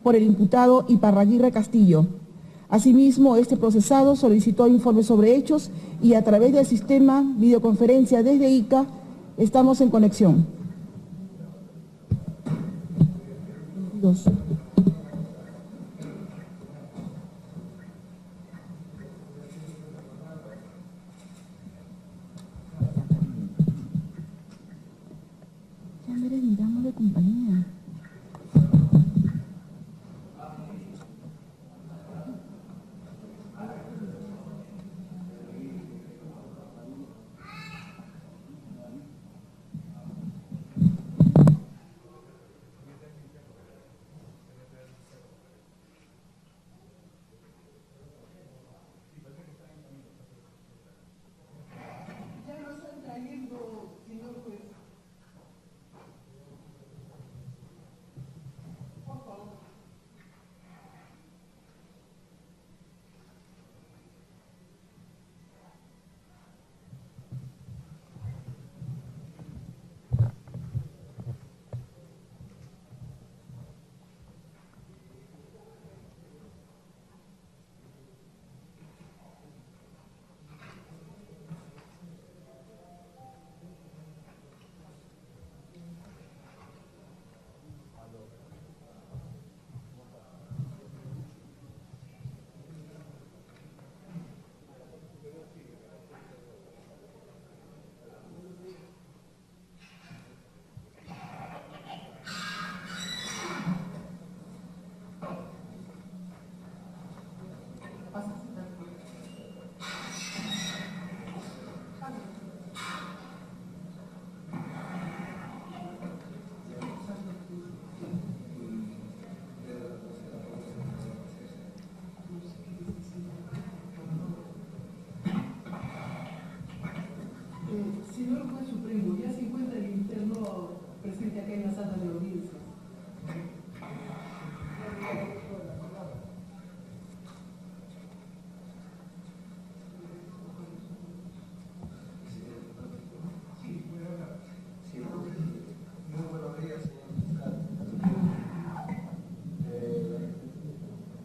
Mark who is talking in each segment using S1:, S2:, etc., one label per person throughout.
S1: por el imputado Iparraguirre Castillo. Asimismo, este procesado solicitó informes sobre hechos y a través del sistema videoconferencia desde Ica estamos en conexión. Miramos de compañía.
S2: Señor Juez Supremo, ya se encuentra el interno presente acá en la sala de audiencia.
S3: Muy buenos días, señor fiscal.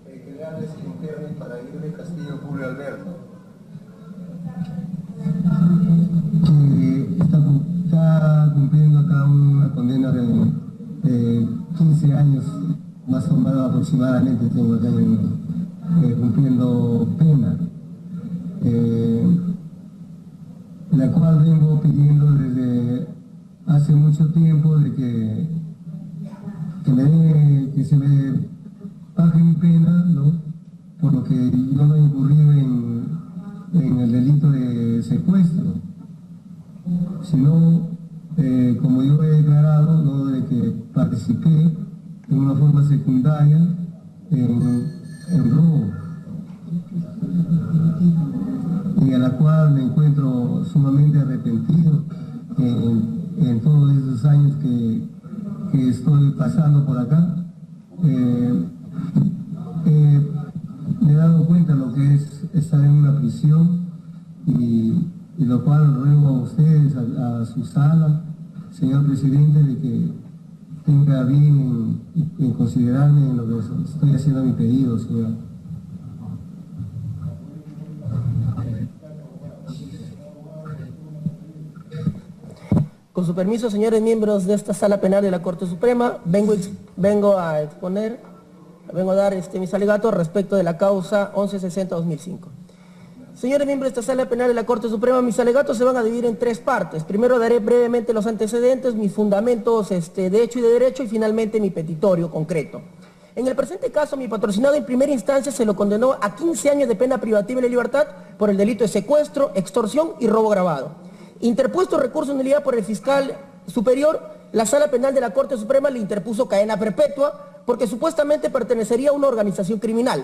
S3: Que le hable sin interno Iparraguirre Castillo Julio Alberto. Está cumpliendo acá una condena de 15 años, más o menos aproximadamente, tengo acá cumpliendo pena, la cual vengo pidiendo desde hace mucho tiempo de que se me baje mi pena, ¿no? Por lo que yo no he incurrido en el delito de secuestro, sino como yo he declarado, ¿no?, de que participé en una forma secundaria en robo, y a la cual me encuentro sumamente arrepentido en todos esos años que estoy pasando por acá. Me he dado cuenta de lo que es estar en una prisión y lo cual ruego a ustedes, a su sala, señor presidente, de que tenga bien en considerarme en lo que estoy haciendo mi pedido, señor.
S4: Con su permiso, señores miembros de esta Sala Penal de la Corte Suprema, vengo a dar mis alegatos respecto de la causa 1160-2005. Señores miembros de esta Sala Penal de la Corte Suprema, mis alegatos se van a dividir en tres partes. Primero daré brevemente los antecedentes, mis fundamentos de hecho y de derecho, y finalmente mi petitorio concreto. En el presente caso, mi patrocinado en primera instancia se lo condenó a 15 años de pena privativa de libertad por el delito de secuestro, extorsión y robo agravado. Interpuesto recurso en nulidad por el fiscal superior, la Sala Penal de la Corte Suprema le interpuso cadena perpetua porque supuestamente pertenecería a una organización criminal.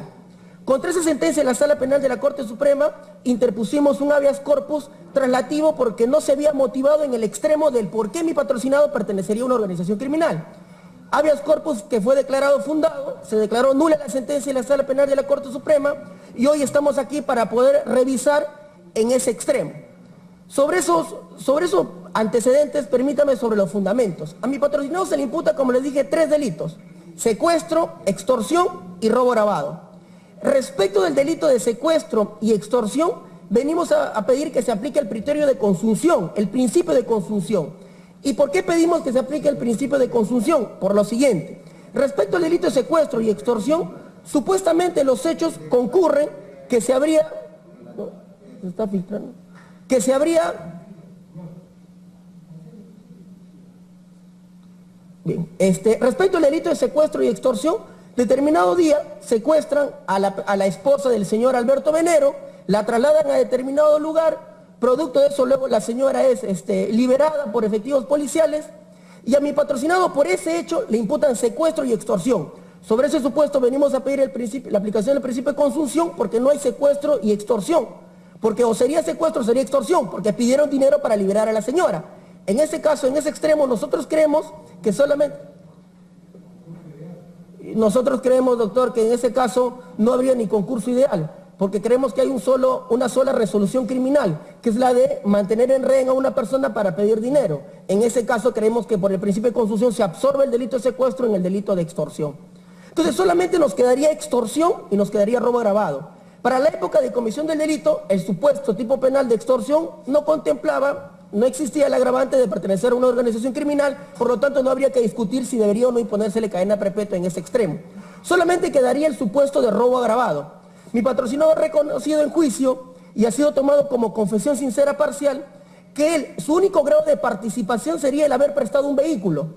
S4: Contra esa sentencia, en la Sala Penal de la Corte Suprema interpusimos un habeas corpus traslativo porque no se había motivado en el extremo del por qué mi patrocinado pertenecería a una organización criminal. Habeas corpus que fue declarado fundado, se declaró nula la sentencia en la Sala Penal de la Corte Suprema y hoy estamos aquí para poder revisar en ese extremo. Sobre esos antecedentes, permítame sobre los fundamentos. A mi patrocinado se le imputa, como les dije, 3 delitos. secuestro, extorsión y robo agravado. Respecto del delito de secuestro y extorsión, venimos a pedir que se aplique el criterio de consunción, el principio de consunción. ¿Y por qué pedimos que se aplique el principio de consunción? Por lo siguiente. Respecto al delito de secuestro y extorsión, supuestamente los hechos concurren que se habría... ¿Se está filtrando? Que se habría... Bien, respecto al delito de secuestro y extorsión, determinado día secuestran a la esposa del señor Alberto Venero, la trasladan a determinado lugar, producto de eso luego la señora es liberada por efectivos policiales y a mi patrocinado por ese hecho le imputan secuestro y extorsión. Sobre ese supuesto venimos a pedir la aplicación del principio de consunción porque no hay secuestro y extorsión, porque o sería secuestro o sería extorsión, porque pidieron dinero para liberar a la señora. En ese caso, en ese extremo, nosotros creemos que solamente... Nosotros creemos, doctor, que en ese caso no habría ni concurso ideal, porque creemos que hay una sola resolución criminal, que es la de mantener en rehén a una persona para pedir dinero. En ese caso creemos que por el principio de consunción se absorbe el delito de secuestro en el delito de extorsión. Entonces solamente nos quedaría extorsión y nos quedaría robo agravado. Para la época de comisión del delito, el supuesto tipo penal de extorsión no contemplaba, no existía el agravante de pertenecer a una organización criminal, por lo tanto no habría que discutir si debería o no imponérsele cadena perpetua en ese extremo. Solamente quedaría el supuesto de robo agravado. Mi patrocinado ha reconocido en juicio y ha sido tomado como confesión sincera parcial que su único grado de participación sería el haber prestado un vehículo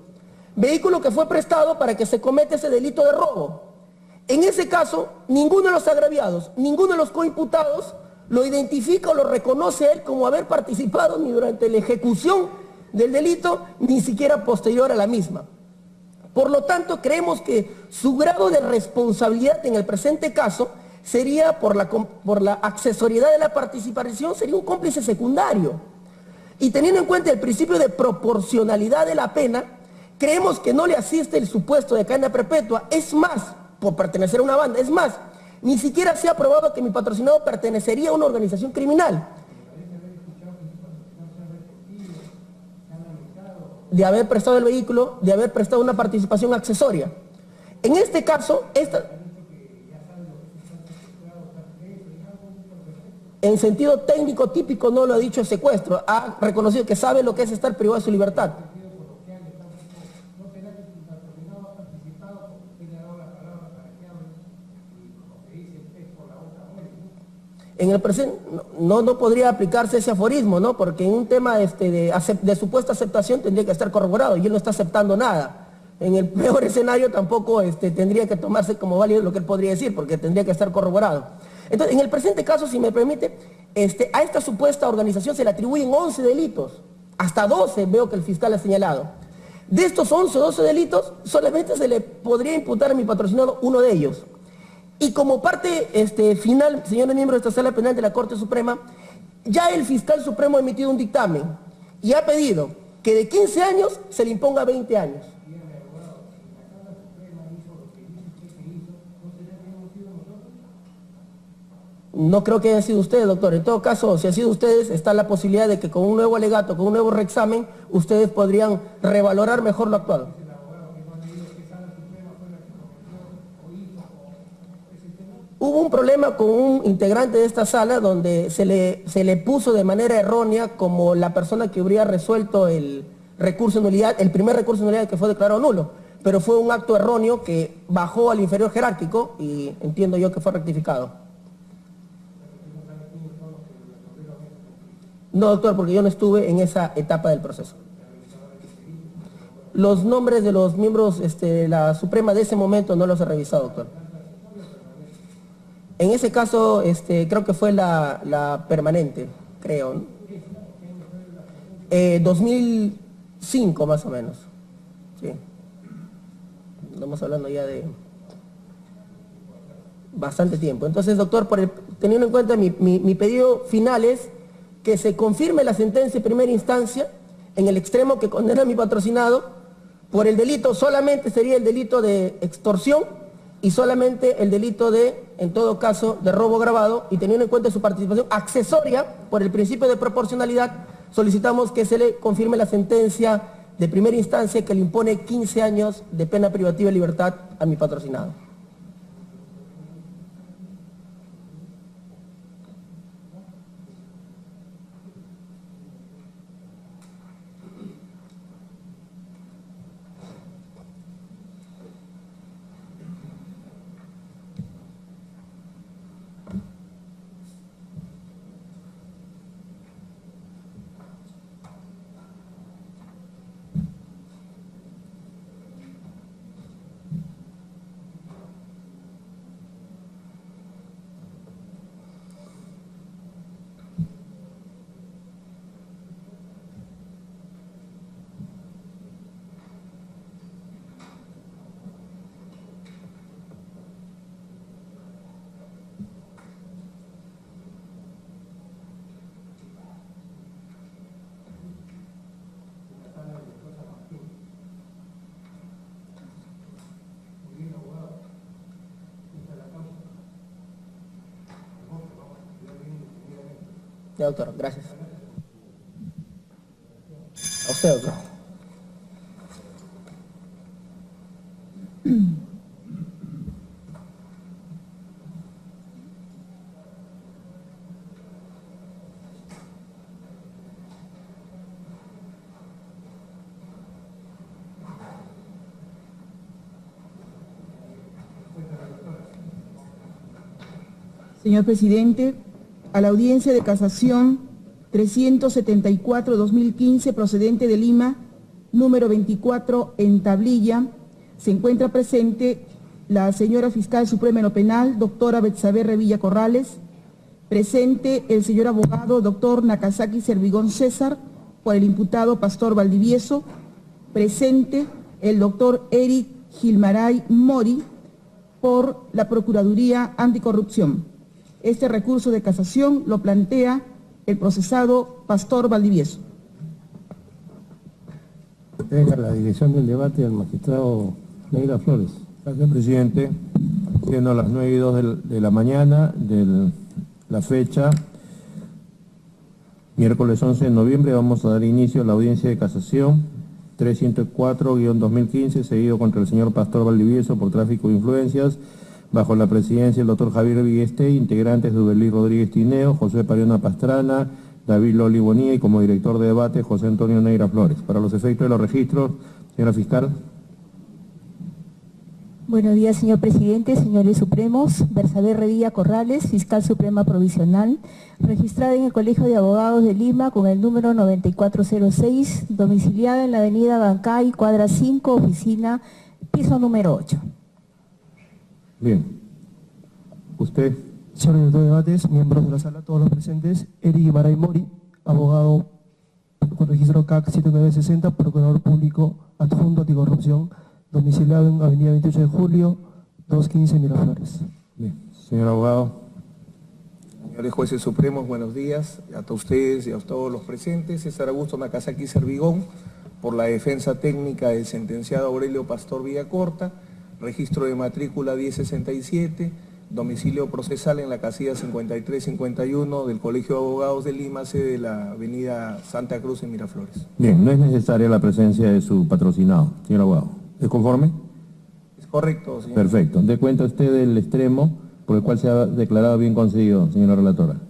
S4: que fue prestado para que se cometa ese delito de robo. En ese caso, ninguno de los agraviados, ninguno de los coimputados lo identifica o lo reconoce a él como haber participado ni durante la ejecución del delito, ni siquiera posterior a la misma. Por lo tanto, creemos que su grado de responsabilidad en el presente caso sería, por la accesoriedad de la participación, sería un cómplice secundario. Y teniendo en cuenta el principio de proporcionalidad de la pena, creemos que no le asiste el supuesto de cadena perpetua, es más, por pertenecer a una banda, es más, ni siquiera se ha probado que mi patrocinado pertenecería a una organización criminal. De haber prestado el vehículo, de haber prestado una participación accesoria. En este caso, en sentido técnico típico no lo ha dicho el secuestro, ha reconocido que sabe lo que es estar privado de su libertad. En el presente no podría aplicarse ese aforismo, ¿no? Porque en un tema de supuesta aceptación tendría que estar corroborado y él no está aceptando nada. En el peor escenario tampoco tendría que tomarse como válido lo que él podría decir, porque tendría que estar corroborado. Entonces, en el presente caso, si me permite, a esta supuesta organización se le atribuyen 11 delitos, hasta 12 veo que el fiscal ha señalado. De estos 11 o 12 delitos, solamente se le podría imputar a mi patrocinado uno de ellos. Y como parte final, señores miembros de esta Sala Penal de la Corte Suprema, ya el fiscal supremo ha emitido un dictamen y ha pedido que de 15 años se le imponga 20 años. No creo que hayan sido ustedes, doctor. En todo caso, si han sido ustedes, está la posibilidad de que con un nuevo alegato, con un nuevo reexamen, ustedes podrían revalorar mejor lo actuado. Hubo un problema con un integrante de esta sala donde se le puso de manera errónea como la persona que habría resuelto el recurso de nulidad, el primer recurso de nulidad que fue declarado nulo, pero fue un acto erróneo que bajó al inferior jerárquico y entiendo yo que fue rectificado. No, doctor, porque yo no estuve en esa etapa del proceso. Los nombres de los miembros de la Suprema de ese momento no los he revisado, doctor. En ese caso, creo que fue la permanente, creo, ¿no? 2005 más o menos. Sí. Estamos hablando ya de bastante tiempo. Entonces, doctor, teniendo en cuenta mi pedido final es que se confirme la sentencia de primera instancia en el extremo que condena a mi patrocinado por el delito, solamente sería el delito de extorsión y solamente el delito de, en todo caso, de robo agravado, y teniendo en cuenta su participación accesoria por el principio de proporcionalidad, solicitamos que se le confirme la sentencia de primera instancia que le impone 15 años de pena privativa de libertad a mi patrocinado. Ya, doctor, gracias. A usted, doctor.
S1: Señor presidente, a la audiencia de casación 374-2015 procedente de Lima, número 24 en tablilla, se encuentra presente la señora fiscal suprema en lo penal, doctora Betsabe Revilla Corrales, presente el señor abogado doctor Nakazaki Servigón César, por el imputado Pastor Valdivieso, presente el doctor Eric Gilmaray Mori, por la Procuraduría Anticorrupción. Este recurso de casación lo plantea el procesado Pastor Valdivieso.
S5: Tenga la dirección del debate al magistrado Neira Flores.
S6: Gracias, presidente. Siendo las 9:02 de la mañana de la fecha, miércoles 11 de noviembre, vamos a dar inicio a la audiencia de casación 304-2015, seguido contra el señor Pastor Valdivieso por tráfico de influencias, bajo la presidencia del doctor Javier Villeste, integrantes de Ubelí Rodríguez Tineo, José Pariona Pastrana, David Loli Bonilla y como director de debate José Antonio Neira Flores. Para los efectos de los registros, señora fiscal.
S7: Buenos días, señor presidente, señores supremos. Betsabe Revilla Corrales, fiscal suprema provisional, registrada en el Colegio de Abogados de Lima con el número 9406, domiciliada en la avenida Bancay, cuadra 5, oficina, piso número 8.
S6: Bien. ¿Usted?
S5: Señor director de debates, miembros de la sala, todos los presentes, Eric Gilmaray Mori, abogado con registro CAC 7960, procurador público adjunto anticorrupción, domiciliado en avenida 28 de julio, 215 Miraflores.
S6: Bien. Señor abogado.
S8: Señores jueces supremos, buenos días a todos ustedes y a todos los presentes. César Augusto Nakazaki Servigón, por la defensa técnica del sentenciado Aurelio Pastor Villacorta, registro de matrícula 1067, domicilio procesal en la casilla 5351 del Colegio de Abogados de Lima, sede de la avenida Santa Cruz en Miraflores.
S6: Bien, no es necesaria la presencia de su patrocinado, señor abogado. ¿Es conforme?
S8: Es correcto, señor.
S6: Perfecto. ¿Dé cuenta usted del extremo por el cual se ha declarado bien concedido, señora relatora?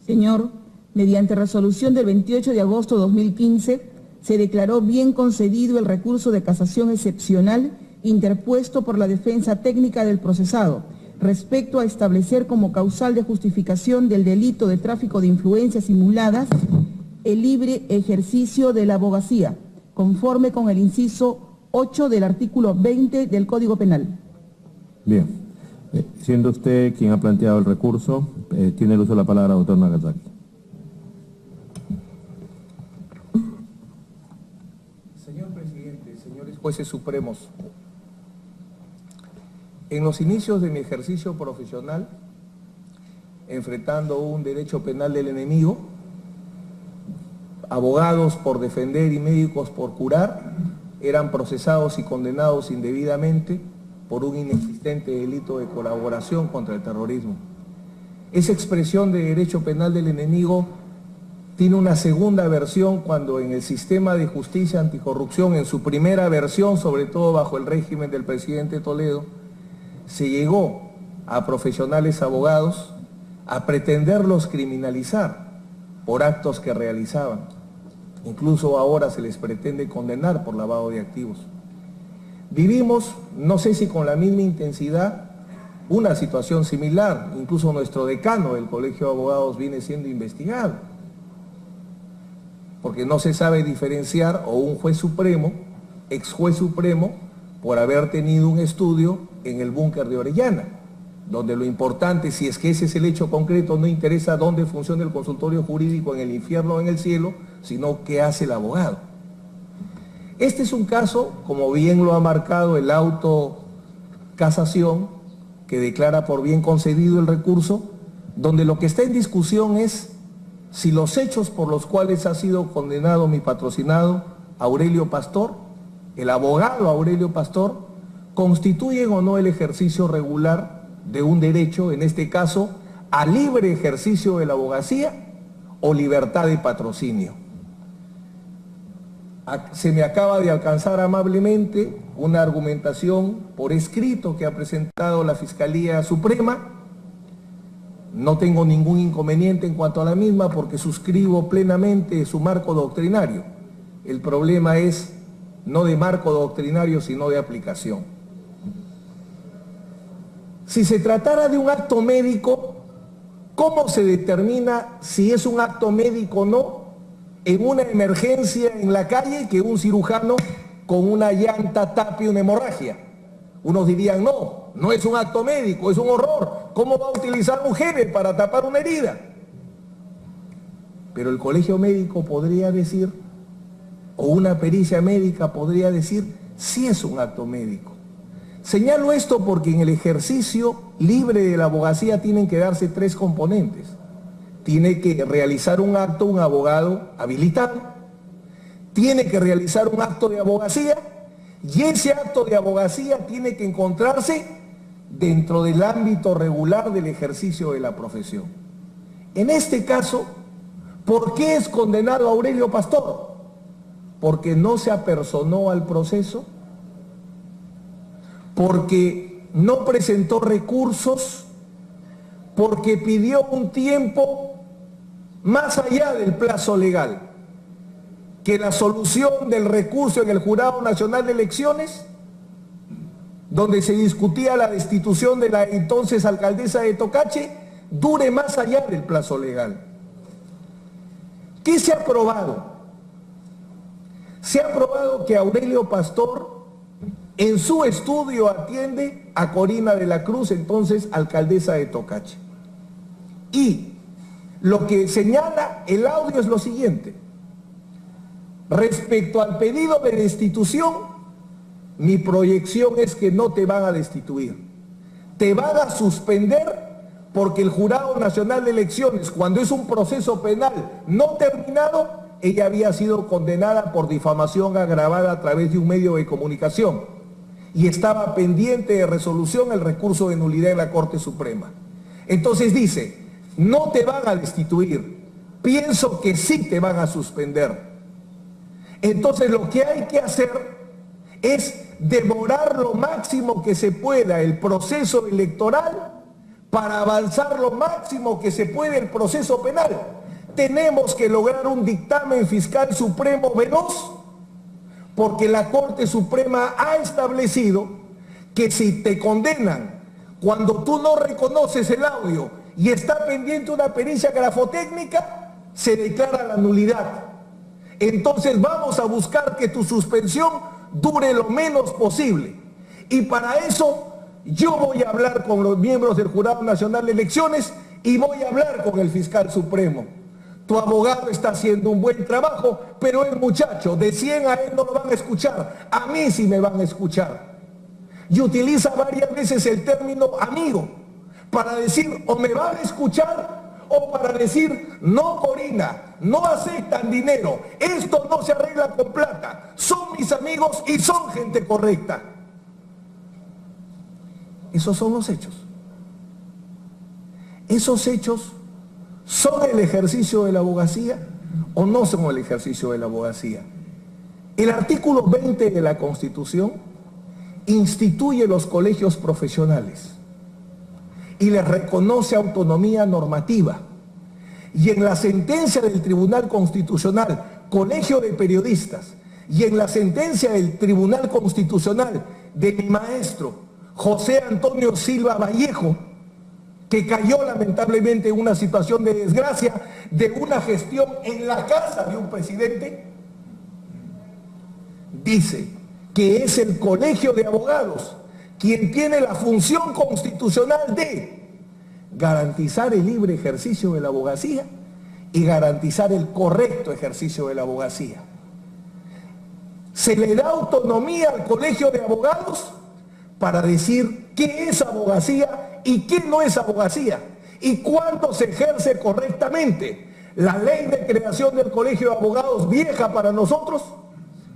S1: Señor, mediante resolución del 28 de agosto de 2015, se declaró bien concedido el recurso de casación excepcional interpuesto por la defensa técnica del procesado, respecto a establecer como causal de justificación del delito de tráfico de influencias simuladas el libre ejercicio de la abogacía, conforme con el inciso 8 del artículo 20 del Código Penal.
S6: Bien. Siendo usted quien ha planteado el recurso, tiene el uso de la palabra, doctor Nakazaki.
S8: Señor presidente, señores jueces supremos, en los inicios de mi ejercicio profesional, enfrentando un derecho penal del enemigo, abogados por defender y médicos por curar, eran procesados y condenados indebidamente por un inexistente delito de colaboración contra el terrorismo. Esa expresión de derecho penal del enemigo tiene una segunda versión cuando en el sistema de justicia anticorrupción, en su primera versión, sobre todo bajo el régimen del presidente Toledo, se llegó a profesionales abogados a pretenderlos criminalizar por actos que realizaban. Incluso ahora se les pretende condenar por lavado de activos. Vivimos, no sé si con la misma intensidad, una situación similar. Incluso nuestro decano del Colegio de Abogados viene siendo investigado, porque no se sabe diferenciar, o un juez supremo, ex juez supremo, por haber tenido un estudio en el búnker de Orellana, donde lo importante, si es que ese es el hecho concreto, no interesa dónde funciona el consultorio jurídico, en el infierno o en el cielo, sino qué hace el abogado. Este es un caso, como bien lo ha marcado el auto casación, que declara por bien concedido el recurso, donde lo que está en discusión es si los hechos por los cuales ha sido condenado mi patrocinado, Aurelio Pastor, el abogado Aurelio Pastor, constituyen o no el ejercicio regular de un derecho, en este caso, a libre ejercicio de la abogacía o libertad de patrocinio. Se me acaba de alcanzar amablemente una argumentación por escrito que ha presentado la Fiscalía Suprema. No tengo ningún inconveniente en cuanto a la misma porque suscribo plenamente su marco doctrinario. El problema es no de marco doctrinario, sino de aplicación. Si se tratara de un acto médico, ¿cómo se determina si es un acto médico o no en una emergencia en la calle que un cirujano con una llanta tape una hemorragia? Unos dirían, no, no es un acto médico, es un horror. ¿Cómo va a utilizar un gene para tapar una herida? Pero el colegio médico podría decir, o una pericia médica podría decir, sí es un acto médico. Señalo esto porque en el ejercicio libre de la abogacía tienen que darse tres componentes. Tiene que realizar un acto un abogado habilitado, tiene que realizar un acto de abogacía y ese acto de abogacía tiene que encontrarse dentro del ámbito regular del ejercicio de la profesión. En este caso, ¿por qué es condenado Aurelio Pastor? Porque no se apersonó al proceso, porque no presentó recursos, porque pidió un tiempo más allá del plazo legal, que la solución del recurso en el Jurado Nacional de Elecciones, donde se discutía la destitución de la entonces alcaldesa de Tocache, dure más allá del plazo legal. ¿Qué se ha aprobado? Se ha aprobado que Aurelio Pastor en su estudio atiende a Corina de la Cruz, entonces alcaldesa de Tocache. Y lo que señala el audio es lo siguiente: respecto al pedido de destitución, mi proyección es que no te van a destituir, te van a suspender, porque el Jurado Nacional de Elecciones, cuando es un proceso penal no terminado, ella había sido condenada por difamación agravada a través de un medio de comunicación y estaba pendiente de resolución el recurso de nulidad en la Corte Suprema. Entonces dice, no te van a destituir, pienso que sí te van a suspender. Entonces lo que hay que hacer es demorar lo máximo que se pueda el proceso electoral para avanzar lo máximo que se puede el proceso penal. Tenemos que lograr un dictamen fiscal supremo veloz, porque la Corte Suprema ha establecido que si te condenan cuando tú no reconoces el audio y está pendiente una pericia grafotécnica, se declara la nulidad. Entonces vamos a buscar que tu suspensión dure lo menos posible. Y para eso yo voy a hablar con los miembros del Jurado Nacional de Elecciones y voy a hablar con el Fiscal Supremo. Tu abogado está haciendo un buen trabajo, pero el muchacho, de 100 a él no lo van a escuchar, a mí sí me van a escuchar. Y utiliza varias veces el término amigo, para decir o me van a escuchar o para decir no, Corina, no aceptan dinero, esto no se arregla con plata, son mis amigos y son gente correcta. Esos son los hechos. Esos hechos son el ejercicio de la abogacía, o no son el ejercicio de la abogacía. El artículo 20 de la Constitución instituye los colegios profesionales y les reconoce autonomía normativa. Y en la sentencia del Tribunal Constitucional, Colegio de Periodistas, y en la sentencia del Tribunal Constitucional de mi maestro, José Antonio Silva Vallejo, que cayó lamentablemente en una situación de desgracia de una gestión en la casa de un presidente, dice que es el Colegio de Abogados quien tiene la función constitucional de garantizar el libre ejercicio de la abogacía y garantizar el correcto ejercicio de la abogacía. Se le da autonomía al Colegio de Abogados para decir qué es abogacía y qué no es abogacía y cuándo se ejerce correctamente. La ley de creación del Colegio de Abogados, vieja para nosotros,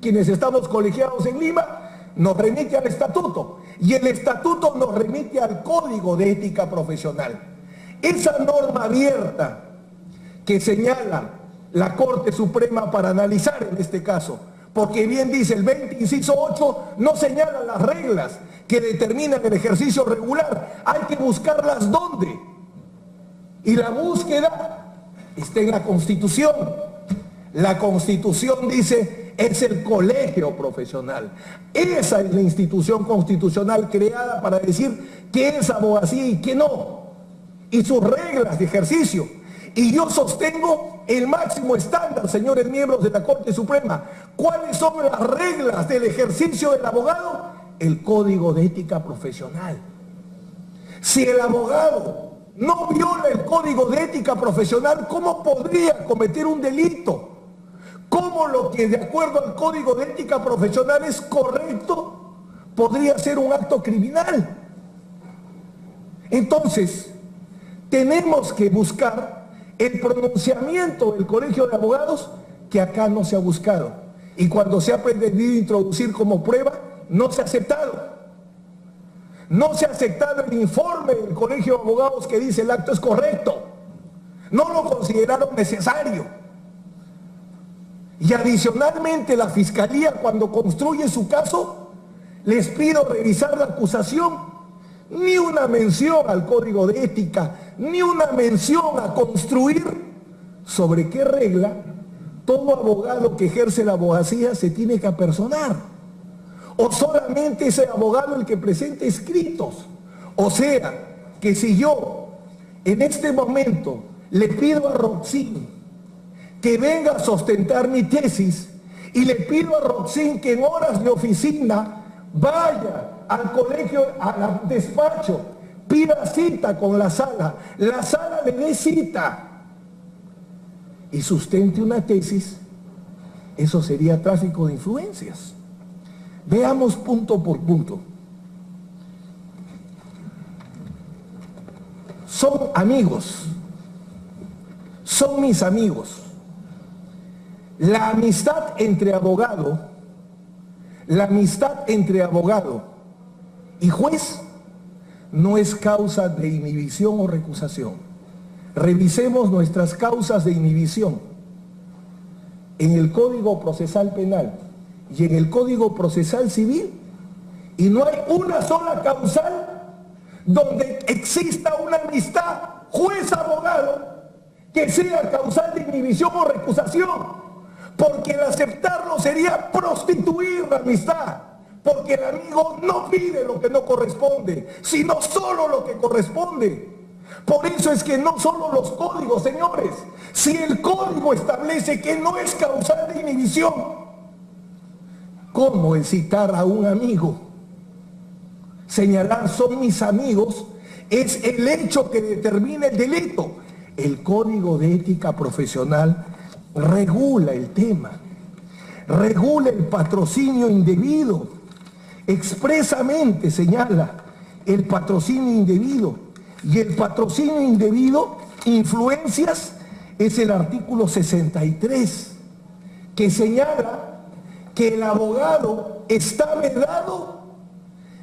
S8: quienes estamos colegiados en Lima, nos remite al estatuto y el estatuto nos remite al Código de Ética Profesional. Esa norma abierta que señala la Corte Suprema para analizar en este caso, porque bien dice el 20, inciso 8, no señala las reglas que determinan el ejercicio regular, hay que buscarlas ¿dónde? Y la búsqueda está en la Constitución. La Constitución dice es el colegio profesional. Esa es la institución constitucional creada para decir qué es abogacía y qué no, y sus reglas de ejercicio. Y yo sostengo el máximo estándar, señores miembros de la Corte Suprema. ¿Cuáles son las reglas del ejercicio del abogado? El Código de Ética Profesional. Si el abogado no viola el Código de Ética Profesional, ¿cómo podría cometer un delito? ¿Cómo lo que de acuerdo al Código de Ética Profesional es correcto podría ser un acto criminal? Entonces, tenemos que buscar el pronunciamiento del Colegio de Abogados, que acá no se ha buscado. Y cuando se ha pretendido introducir como prueba, no se ha aceptado. No se ha aceptado el informe del Colegio de Abogados que dice el acto es correcto. No lo consideraron necesario. Y adicionalmente la Fiscalía, cuando construye su caso, les pido revisar la acusación. Ni una mención al Código de Ética, ni una mención a construir sobre qué regla todo abogado que ejerce la abogacía se tiene que apersonar. O solamente ese abogado el que presente escritos. O sea, que si yo en este momento le pido a Roxín que venga a sustentar mi tesis y le pido a Roxín que en horas de oficina vaya al colegio, al despacho, pida cita con la sala le dé cita y sustente una tesis, eso sería tráfico de influencias. Veamos punto por punto. Son amigos, son mis amigos. La amistad entre abogado y juez no es causa de inhibición o recusación. Revisemos nuestras causas de inhibición en el Código Procesal Penal y en el Código Procesal Civil, y no hay una sola causal donde exista una amistad juez-abogado que sea causal de inhibición o recusación, porque el aceptarlo sería prostituir la amistad. Porque el amigo no pide lo que no corresponde, sino solo lo que corresponde. Por eso es que no solo los códigos, señores, si el código establece que no es causal de inhibición, ¿cómo el citar a un amigo? Señalar son mis amigos es el hecho que determina el delito. El Código de Ética Profesional regula el tema, regula el patrocinio indebido. Expresamente señala el patrocinio indebido, y el patrocinio indebido, influencias, es el artículo 63, que señala que el abogado está vedado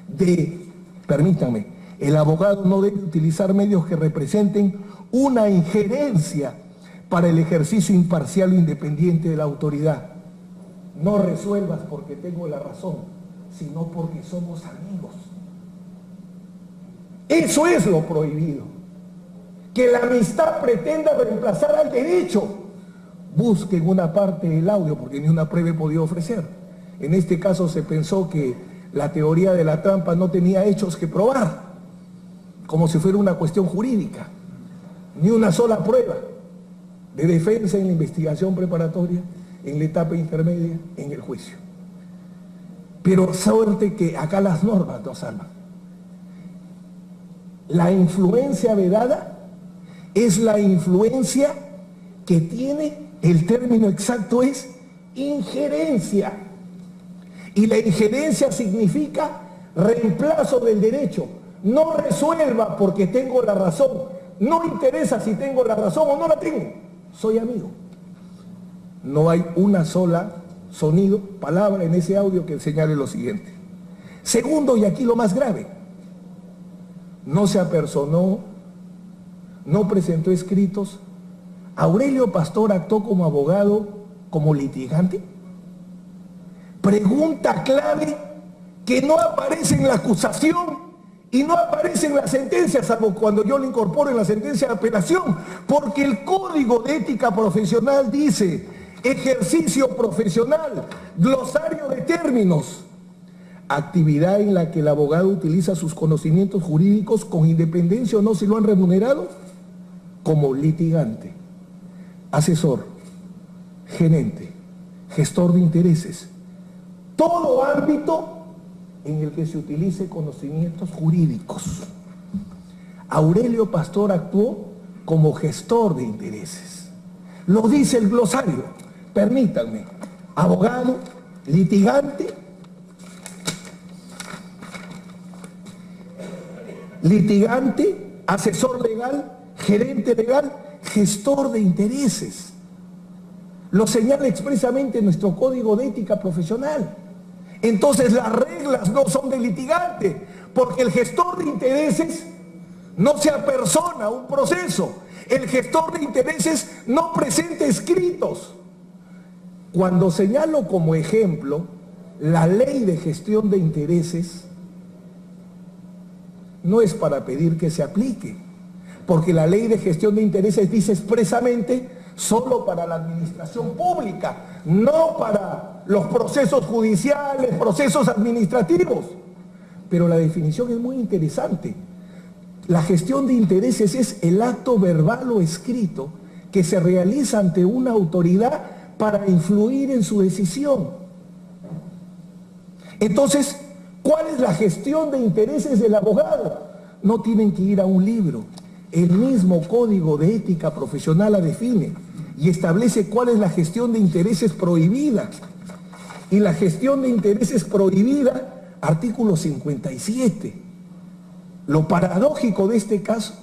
S8: de, permítanme, el abogado no debe utilizar medios que representen una injerencia para el ejercicio imparcial e independiente de la autoridad. No resuelvas porque tengo la razón, sino porque somos amigos. Eso es lo prohibido. Que la amistad pretenda reemplazar al derecho. Busquen una parte del audio, porque ni una prueba he podido ofrecer. En este caso se pensó que la teoría de la trampa no tenía hechos que probar, como si fuera una cuestión jurídica. Ni una sola prueba de defensa en la investigación preparatoria, en la etapa intermedia, en el juicio. Pero suerte que acá las normas nos salvan. La influencia vedada es la influencia que tiene, el término exacto es injerencia. Y la injerencia significa reemplazo del derecho. No resuelva porque tengo la razón. No interesa si tengo la razón o no la tengo. Soy amigo. No hay una sola sonido, palabra en ese audio que señale lo siguiente. Segundo, y aquí lo más grave, no se apersonó, no presentó escritos. ¿Aurelio Pastor actuó como abogado, como litigante? Pregunta clave que no aparece en la acusación y no aparece en la sentencia, salvo cuando yo lo incorporo en la sentencia de apelación, porque el Código de Ética Profesional dice: ejercicio profesional, glosario de términos, actividad en la que el abogado utiliza sus conocimientos jurídicos con independencia o no si lo han remunerado, como litigante, asesor, gerente, gestor de intereses, todo ámbito en el que se utilice conocimientos jurídicos. Aurelio Pastor actuó como gestor de intereses. Lo dice el glosario. Permítanme: abogado, litigante, asesor legal, gerente legal, gestor de intereses. Lo señala expresamente nuestro Código de Ética Profesional. Entonces las reglas no son de litigante, porque el gestor de intereses no se apersona a un proceso. El gestor de intereses no presenta escritos. Cuando señalo como ejemplo la ley de gestión de intereses, no es para pedir que se aplique, porque la ley de gestión de intereses dice expresamente solo para la administración pública, no para los procesos judiciales, procesos administrativos. Pero la definición es muy interesante. La gestión de intereses es el acto verbal o escrito que se realiza ante una autoridad para influir en su decisión. Entonces, ¿cuál es la gestión de intereses del abogado? No tienen que ir a un libro. El mismo Código de Ética Profesional la define y establece cuál es la gestión de intereses prohibida. Y la gestión de intereses prohibida, artículo 57. Lo paradójico de este caso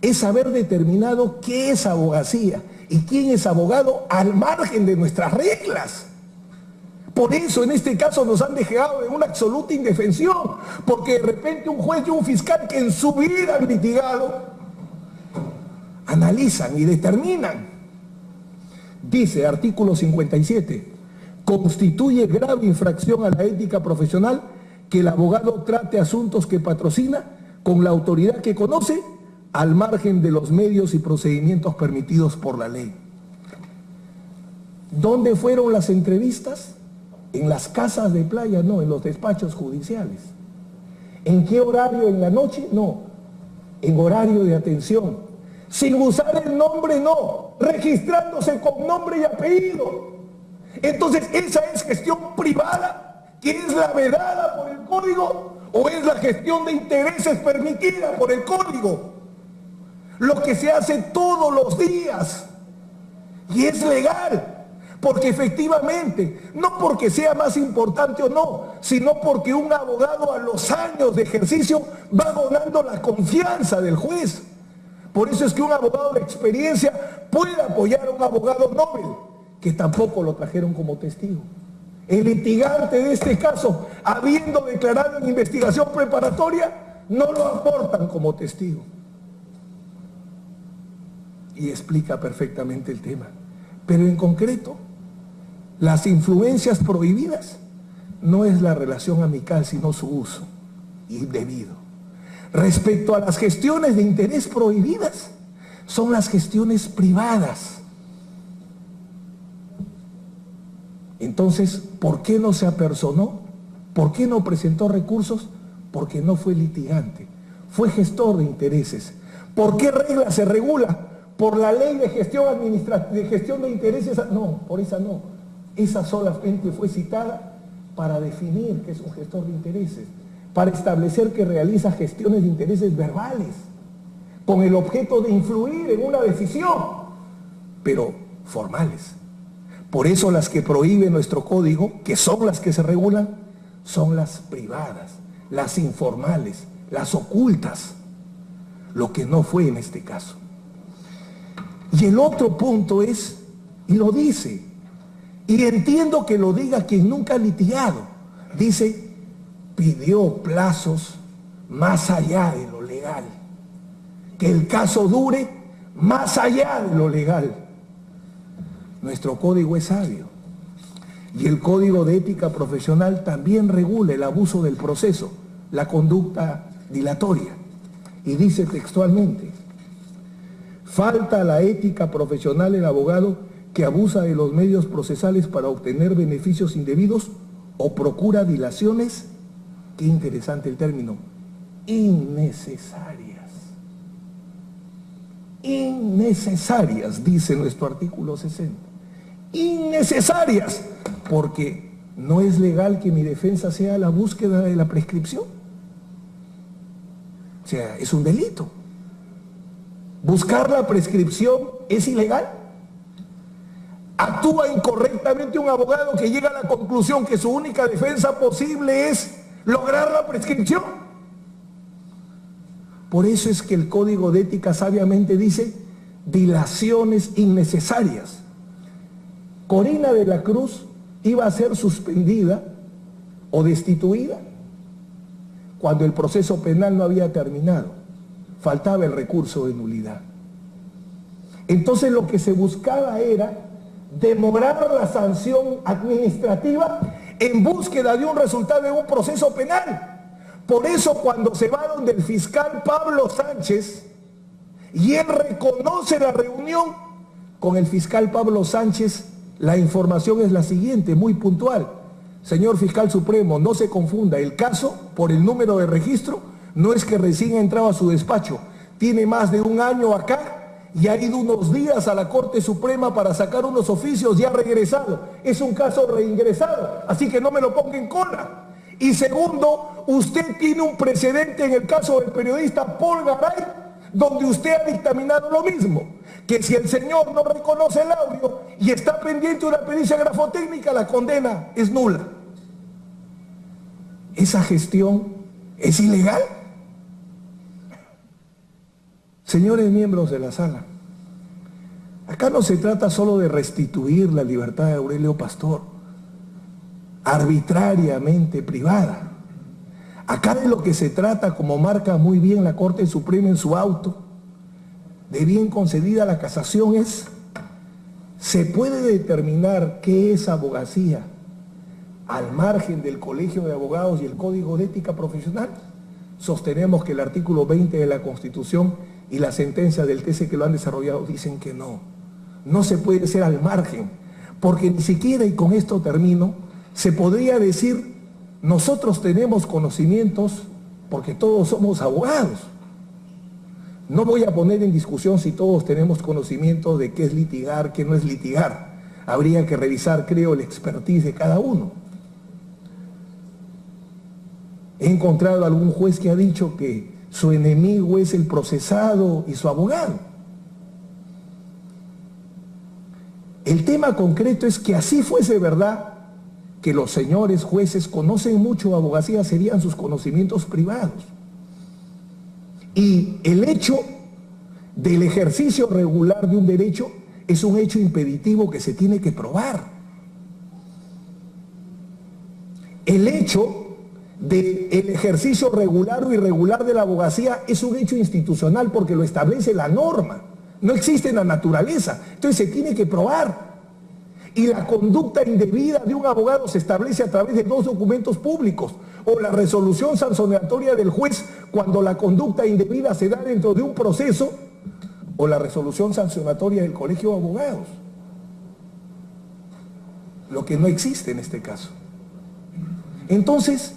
S8: es haber determinado qué es abogacía y quién es abogado al margen de nuestras reglas. Por eso en este caso nos han dejado en una absoluta indefensión, porque de repente un juez y un fiscal que en su vida han litigado analizan y determinan. Dice artículo 57, constituye grave infracción a la ética profesional que el abogado trate asuntos que patrocina con la autoridad que conoce al margen de los medios y procedimientos permitidos por la ley. ¿Dónde fueron las entrevistas? En las casas de playa, no, en los despachos judiciales. ¿En qué horario? ¿En la noche? No, en horario de atención. Sin usar el nombre, no, registrándose con nombre y apellido. Entonces, ¿esa es gestión privada, que es la vedada por el Código, o es la gestión de intereses permitida por el Código? Lo que se hace todos los días y es legal. Porque efectivamente, no porque sea más importante o no, sino porque un abogado a los años de ejercicio va ganando la confianza del juez. Por eso es que un abogado de experiencia puede apoyar a un abogado Nobel, que tampoco lo trajeron como testigo. El litigante de este caso, habiendo declarado en investigación preparatoria, no lo aportan como testigo. y explica perfectamente el tema. Pero en concreto, las influencias prohibidas no es la relación amical, sino su uso indebido. Respecto a las gestiones de interés prohibidas, son las gestiones privadas. Entonces, ¿por qué no se apersonó? ¿Por qué no presentó recursos? Porque no fue litigante, fue gestor de intereses. ¿Por qué regla se regula? ¿Por la ley de gestión de intereses? No, por esa no. Esa solamente fue citada para definir qué es un gestor de intereses, para establecer que realiza gestiones de intereses verbales, con el objeto de influir en una decisión, pero formales. Por eso las que prohíbe nuestro código, que son las que se regulan, son las privadas, las informales, las ocultas, lo que no fue en este caso. Y el otro punto es, y lo dice, y entiendo que lo diga quien nunca ha litigado, dice, pidió plazos más allá de lo legal, que el caso dure más allá de lo legal. Nuestro código es sabio, y el código de ética profesional también regula el abuso del proceso, la conducta dilatoria, y dice textualmente, falta la ética profesional el abogado que abusa de los medios procesales para obtener beneficios indebidos o procura dilaciones, qué interesante el término, innecesarias. Innecesarias, dice nuestro artículo 60. Innecesarias, porque no es legal que mi defensa sea la búsqueda de la prescripción. O sea, es un delito. Buscar la prescripción es ilegal. Actúa incorrectamente un abogado que llega a la conclusión que su única defensa posible es lograr la prescripción. Por eso es que el Código de Ética sabiamente dice dilaciones innecesarias. Corina de la Cruz iba a ser suspendida o destituida cuando el proceso penal no había terminado. Faltaba el recurso de nulidad. Entonces lo que se buscaba era demorar la sanción administrativa en búsqueda de un resultado de un proceso penal. Por eso cuando se va donde el fiscal Pablo Sánchez y él reconoce la reunión con el fiscal Pablo Sánchez, la información es la siguiente, muy puntual. Señor fiscal supremo, no se confunda, el caso por el número de registro no es que recién ha entrado a su despacho, tiene más de un año acá y ha ido unos días a la Corte Suprema para sacar unos oficios y ha regresado. Es un caso reingresado, así que no me lo ponga en cola. Y segundo, usted tiene un precedente en el caso del periodista Paul Garay, donde usted ha dictaminado lo mismo, que si el señor no reconoce el audio y está pendiente de una pericia grafotécnica, la condena es nula. ¿Esa gestión es ilegal? Señores miembros de la sala, acá no se trata solo de restituir la libertad de Aurelio Pastor, arbitrariamente privada. Acá de lo que se trata, como marca muy bien la Corte Suprema en su auto, de bien concedida la casación, es, se puede determinar qué es abogacía al margen del Colegio de Abogados y el Código de Ética Profesional. Sostenemos que el artículo 20 de la Constitución y la sentencia del TC que lo han desarrollado dicen que no. No se puede ser al margen, porque ni siquiera, y con esto termino, se podría decir, nosotros tenemos conocimientos porque todos somos abogados. No voy a poner en discusión si todos tenemos conocimiento de qué es litigar, qué no es litigar. Habría que revisar, creo, el expertise de cada uno. He encontrado algún juez que ha dicho que su enemigo es el procesado y su abogado. El tema concreto es que así fuese verdad, que los señores jueces conocen mucho abogacía, serían sus conocimientos privados. Y el hecho del ejercicio regular de un derecho es un hecho impeditivo que se tiene que probar. El hecho del ejercicio regular o irregular de la abogacía es un hecho institucional porque lo establece la norma. No existe en la naturaleza. Entonces se tiene que probar. Y la conducta indebida de un abogado se establece a través de 2 documentos públicos, o la resolución sancionatoria del juez cuando la conducta indebida se da dentro de un proceso, o la resolución sancionatoria del Colegio de Abogados. Lo que no existe en este caso. Entonces,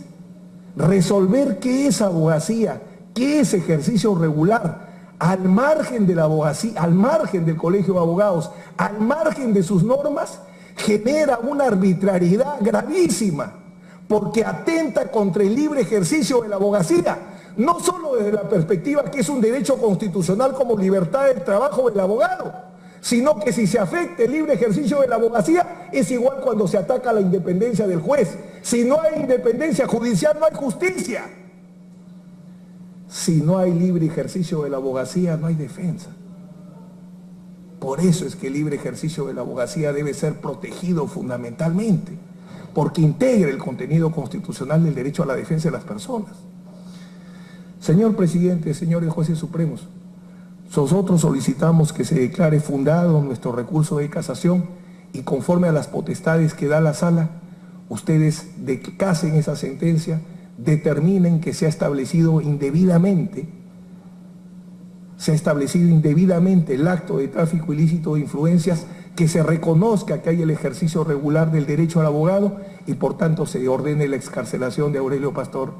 S8: resolver qué es abogacía, qué es ejercicio regular, al margen de la abogacía, al margen del Colegio de Abogados, al margen de sus normas, genera una arbitrariedad gravísima, porque atenta contra el libre ejercicio de la abogacía, no solo desde la perspectiva que es un derecho constitucional como libertad del trabajo del abogado, sino que si se afecta el libre ejercicio de la abogacía, es igual cuando se ataca la independencia del juez. Si no hay independencia judicial, no hay justicia. Si no hay libre ejercicio de la abogacía, no hay defensa. Por eso es que el libre ejercicio de la abogacía debe ser protegido fundamentalmente, porque integra el contenido constitucional del derecho a la defensa de las personas. Señor presidente, señores jueces supremos, nosotros solicitamos que se declare fundado nuestro recurso de casación y conforme a las potestades que da la sala, ustedes casen esa sentencia, determinen que se ha establecido indebidamente el acto de tráfico ilícito de influencias, que se reconozca que hay el ejercicio regular del derecho al abogado y por tanto se ordene la excarcelación de Aurelio Pastor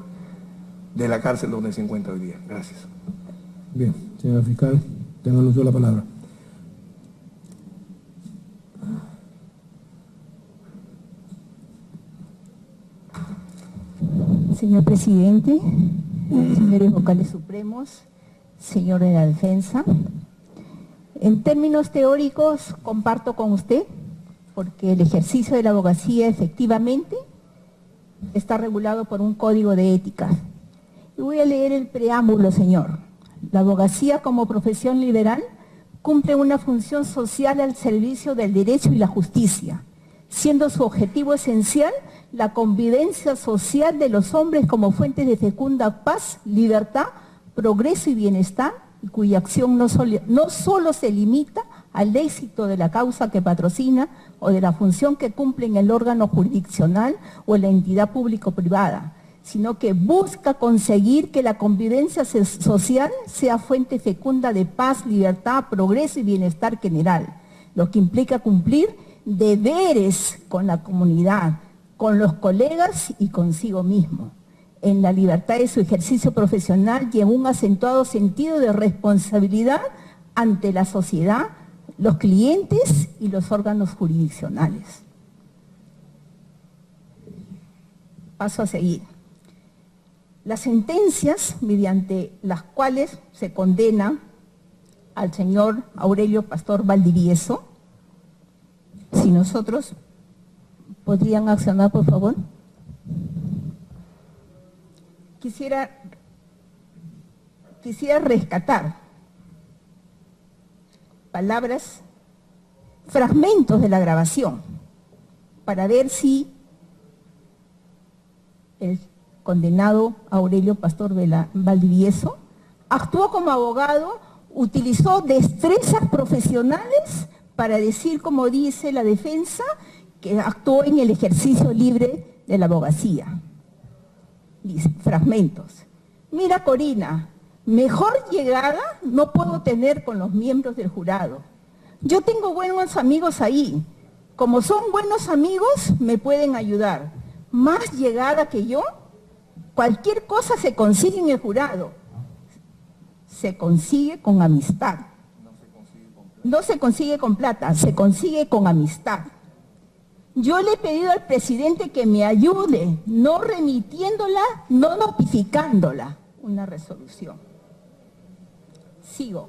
S8: de la cárcel donde se encuentra hoy día. Gracias.
S6: Bien, señor fiscal, tenga uso la palabra.
S7: Señor presidente, señores vocales supremos, señor de la defensa, en términos teóricos comparto con usted, porque el ejercicio de la abogacía efectivamente está regulado por un código de ética. Y voy a leer el preámbulo, señor. La abogacía como profesión liberal cumple una función social al servicio del derecho y la justicia, siendo su objetivo esencial la convivencia social de los hombres como fuentes de fecunda paz, libertad, progreso y bienestar, y cuya acción no solo se limita al éxito de la causa que patrocina o de la función que cumple en el órgano jurisdiccional o en la entidad público-privada, sino que busca conseguir que la convivencia social sea fuente fecunda de paz, libertad, progreso y bienestar general, lo que implica cumplir deberes con la comunidad, con los colegas y consigo mismo, en la libertad de su ejercicio profesional y en un acentuado sentido de responsabilidad ante la sociedad, los clientes y los órganos jurisdiccionales. Paso a seguir. Las sentencias mediante las cuales se condena al señor Aurelio Pastor Valdivieso, si nosotros podrían accionar, por favor. Quisiera rescatar palabras, fragmentos de la grabación, para ver si el condenado Aurelio Pastor Valdivieso actuó como abogado, utilizó destrezas profesionales para decir, como dice la defensa, que actuó en el ejercicio libre de la abogacía. Dice, fragmentos. Mira, Corina, mejor llegada no puedo tener con los miembros del jurado. Yo tengo buenos amigos ahí. Como son buenos amigos, me pueden ayudar. Más llegada que yo, cualquier cosa se consigue en el jurado. Se consigue con amistad. No se consigue con plata, se consigue con amistad. Yo le he pedido al presidente que me ayude, no remitiéndola, no notificándola, una resolución. Sigo.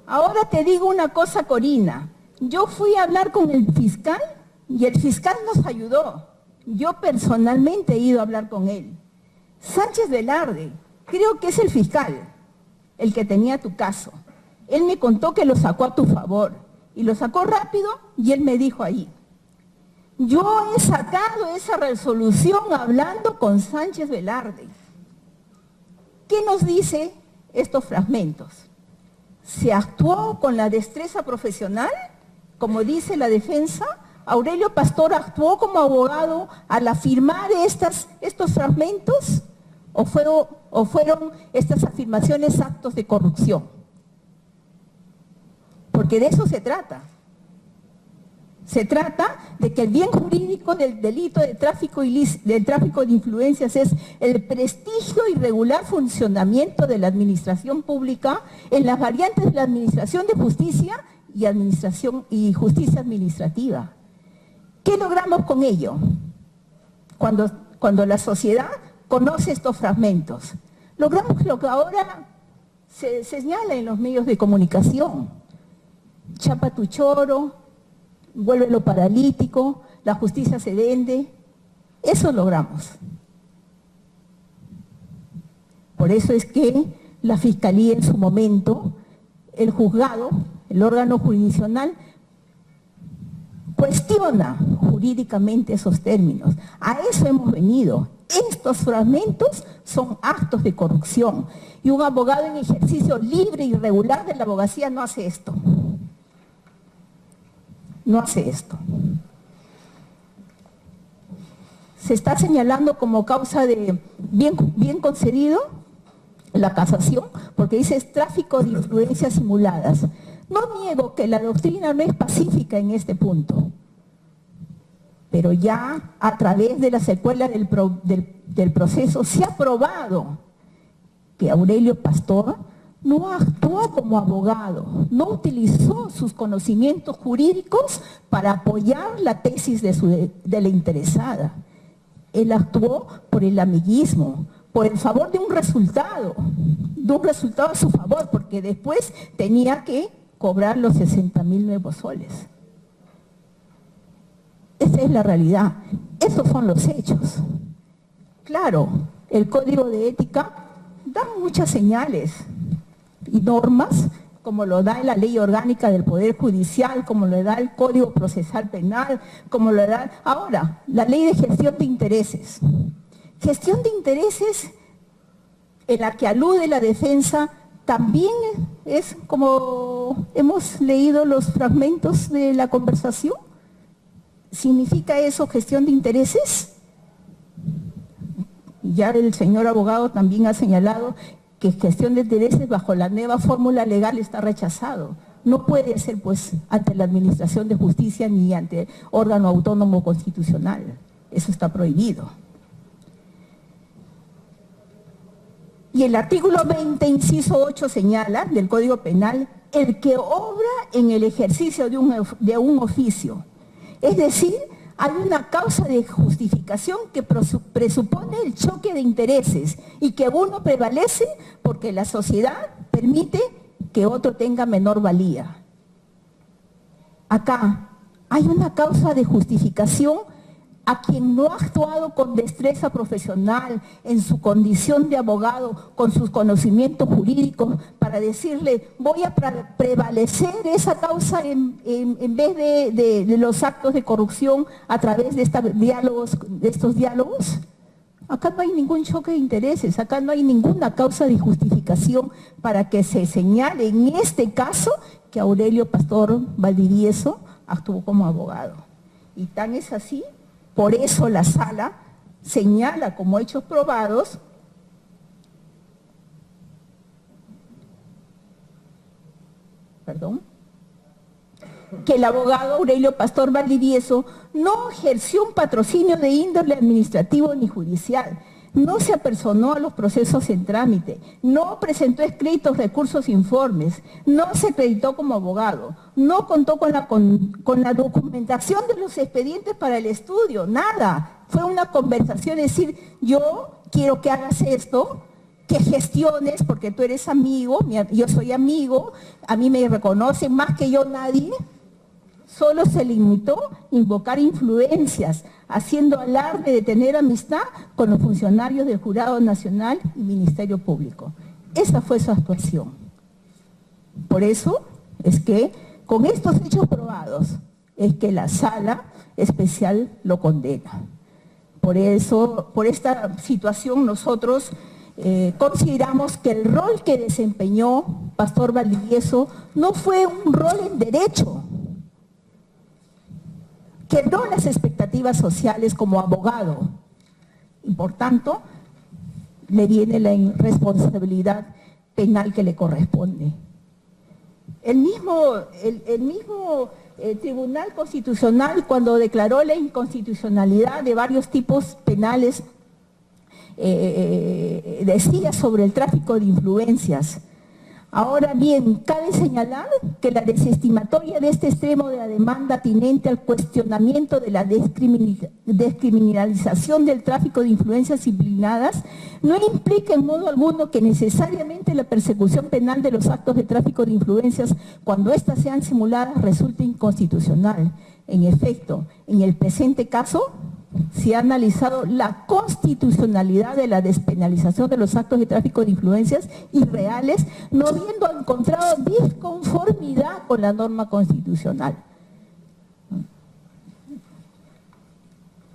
S7: Ahora te digo una cosa, Corina. Yo fui a hablar con el fiscal y el fiscal nos ayudó. Yo personalmente he ido a hablar con él. Sánchez Velarde, creo que es el fiscal, el que tenía tu caso. Él me contó que lo sacó a tu favor y lo sacó rápido y él me dijo ahí. Yo he sacado esa resolución hablando con Sánchez Velarde. ¿Qué nos dice estos fragmentos? ¿Se actuó con la destreza profesional, como dice la defensa? ¿Aurelio Pastor actuó como abogado al afirmar estos fragmentos? ¿O fueron estas afirmaciones actos de corrupción? Porque de eso se trata. Se trata de que el bien jurídico del delito de tráfico de influencias es el prestigio y regular funcionamiento de la administración pública en las variantes de la administración de justicia y justicia administrativa. ¿Qué logramos con ello? Cuando la sociedad conoce estos fragmentos, logramos lo que ahora se señala en los medios de comunicación: chapa tu choro, vuélvelo paralítico, la justicia se vende. Eso logramos. Por eso es que la Fiscalía en su momento, el juzgado, el órgano jurisdiccional, cuestiona jurídicamente esos términos. A eso hemos venido. Estos fragmentos son actos de corrupción. Y un abogado en ejercicio libre y regular de la abogacía no hace esto. No hace esto. Se está señalando como causa de bien concedido la casación, porque dice tráfico de influencias simuladas. No niego que la doctrina no es pacífica en este punto, pero ya a través de la secuela del proceso se ha probado que Aurelio Pastor no actuó como abogado, no utilizó sus conocimientos jurídicos para apoyar la tesis de la interesada. Él actuó por el amiguismo, por el favor de un resultado a su favor, porque después tenía que cobrar los 60.000 nuevos soles. Esa es la realidad, esos son los hechos. Claro, el Código de Ética da muchas señales y normas, como lo da la Ley Orgánica del Poder Judicial, como lo da el Código Procesal Penal, como lo da ahora la Ley de Gestión de Intereses. Gestión de intereses en la que alude la defensa también es como hemos leído los fragmentos de la conversación. ¿Significa eso gestión de intereses? Ya el señor abogado también ha señalado que gestión de intereses bajo la nueva fórmula legal está rechazado. No puede ser pues ante la Administración de Justicia ni ante órgano autónomo constitucional. Eso está prohibido. Y el artículo 20, inciso 8 señala del Código Penal el que obra en el ejercicio de un oficio. Es decir, hay una causa de justificación que presupone el choque de intereses y que uno prevalece porque la sociedad permite que otro tenga menor valía. Acá hay una causa de justificación a quien no ha actuado con destreza profesional en su condición de abogado, con sus conocimientos jurídicos, para decirle voy a prevalecer esa causa en vez de los actos de corrupción a través de estos diálogos. Acá no hay ningún choque de intereses, acá no hay ninguna causa de justificación para que se señale en este caso que Aurelio Pastor Valdivieso actuó como abogado. Y tan es así. Por eso la sala señala como hechos probados que el abogado Aurelio Pastor Valdivieso no ejerció un patrocinio de índole administrativo ni judicial, no se apersonó a los procesos en trámite, no presentó escritos, recursos, informes, no se acreditó como abogado, no contó con la documentación de los expedientes para el estudio, nada. Fue una conversación, es decir, yo quiero que hagas esto, que gestiones, porque tú eres amigo, yo soy amigo, a mí me reconocen más que yo nadie. Solo se limitó a invocar influencias, haciendo alarde de tener amistad con los funcionarios del Jurado Nacional y Ministerio Público. Esa fue su actuación. Por eso es que, con estos hechos probados, es que la Sala Especial lo condena. Por eso, por esta situación, nosotros consideramos que el rol que desempeñó Pastor Valdivieso no fue un rol en derecho. Quebró las expectativas sociales como abogado y por tanto le viene la responsabilidad penal que le corresponde. El mismo Tribunal Constitucional, cuando declaró la inconstitucionalidad de varios tipos penales, decía sobre el tráfico de influencias. Ahora bien, cabe señalar que la desestimatoria de este extremo de la demanda atinente al cuestionamiento de la descriminalización del tráfico de influencias implicadas no implica en modo alguno que necesariamente la persecución penal de los actos de tráfico de influencias, cuando éstas sean simuladas, resulte inconstitucional. En efecto, en el presente caso, se ha analizado la constitucionalidad de la despenalización de los actos de tráfico de influencias irreales, no habiendo encontrado disconformidad con la norma constitucional.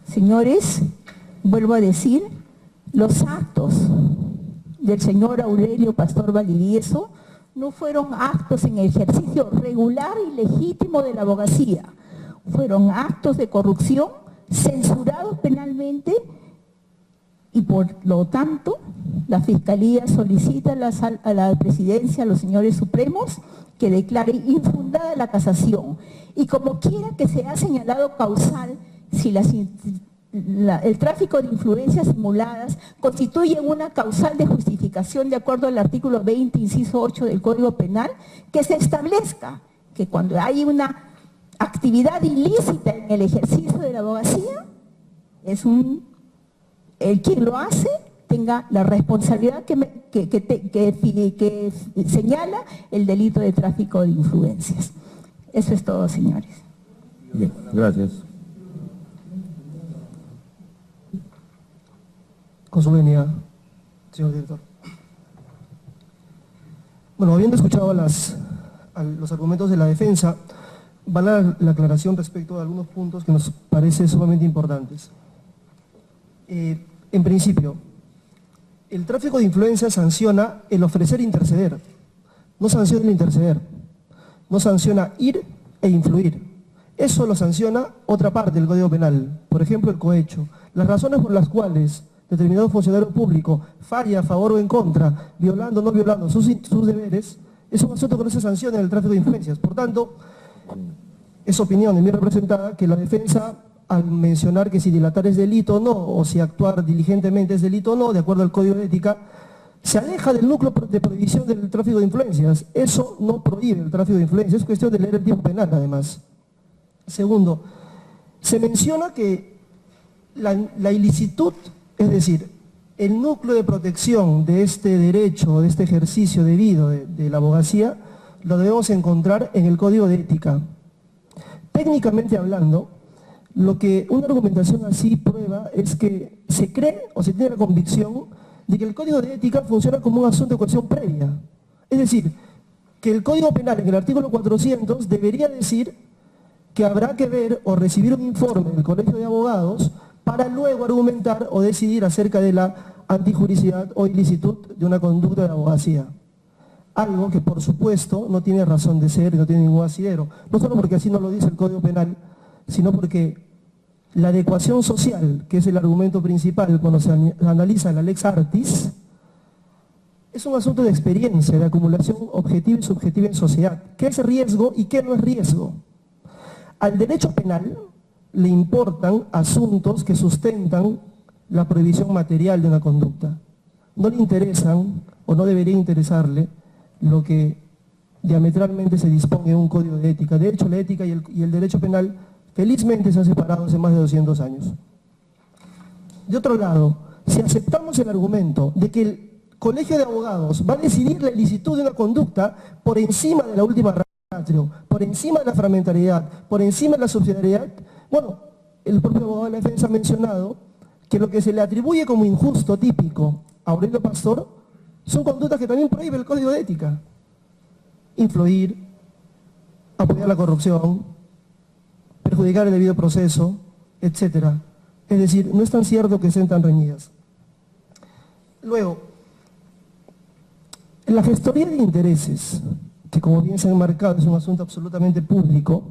S7: Señores, vuelvo a decir, los actos del señor Aurelio Pastor Valdivieso no fueron actos en ejercicio regular y legítimo de la abogacía, fueron actos de corrupción censurados penalmente y por lo tanto la Fiscalía solicita a la Presidencia, a los señores supremos, que declare infundada la casación. Y como quiera que sea señalado causal, si el tráfico de influencias simuladas constituye una causal de justificación de acuerdo al artículo 20, inciso 8 del Código Penal, que se establezca que cuando hay una actividad ilícita en el ejercicio de la abogacía, el quien lo hace tenga la responsabilidad que señala el delito de tráfico de influencias. Eso es todo, señores.
S6: Bien, gracias.
S5: Con su venia, señor director. Bueno, habiendo escuchado los argumentos de la defensa, vale la aclaración respecto a algunos puntos que nos parecen sumamente importantes. En principio, el tráfico de influencias sanciona el ofrecer e interceder, no sanciona el interceder, no sanciona ir e influir. Eso lo sanciona otra parte del Código Penal, por ejemplo el cohecho. Las razones por las cuales determinado funcionario público falla a favor o en contra, violando o no violando sus deberes, es un asunto que no se sanciona en el tráfico de influencias. Por tanto, es opinión de mi representada que la defensa, al mencionar que si dilatar es delito o no, o si actuar diligentemente es delito o no, de acuerdo al Código de Ética, se aleja del núcleo de prohibición del tráfico de influencias. Eso no prohíbe el tráfico de influencias, es cuestión de leer el tiempo penal además. Segundo, se menciona que la ilicitud, es decir, el núcleo de protección de este derecho, de este ejercicio debido de la abogacía, lo debemos encontrar en el Código de Ética. Técnicamente hablando, lo que una argumentación así prueba es que se cree o se tiene la convicción de que el Código de Ética funciona como un asunto de cuestión previa. Es decir, que el Código Penal en el artículo 400 debería decir que habrá que ver o recibir un informe del Colegio de Abogados para luego argumentar o decidir acerca de la antijuricidad o ilicitud de una conducta de abogacía. Algo que por supuesto no tiene razón de ser y no tiene ningún asidero. No solo porque así no lo dice el Código Penal, sino porque la adecuación social, que es el argumento principal cuando se analiza la lex artis, es un asunto de experiencia, de acumulación objetiva y subjetiva en sociedad. ¿Qué es riesgo y qué no es riesgo? Al derecho penal le importan asuntos que sustentan la prohibición material de una conducta. No le interesan, o no debería interesarle, lo que diametralmente se dispone en un código de ética. De hecho, la ética y el derecho penal felizmente se han separado hace más de 200 años. De otro lado, si aceptamos el argumento de que el Colegio de Abogados va a decidir la ilicitud de una conducta por encima de la última ratio, por encima de la fragmentariedad, por encima de la subsidiariedad, bueno, el propio abogado de la defensa ha mencionado que lo que se le atribuye como injusto típico a Aurelio Pastor son conductas que también prohíbe el Código de Ética. Influir, apoyar la corrupción, perjudicar el debido proceso, etc. Es decir, no es tan cierto que sean tan reñidas. Luego, La gestoría de intereses, que como bien se ha enmarcado es un asunto absolutamente público,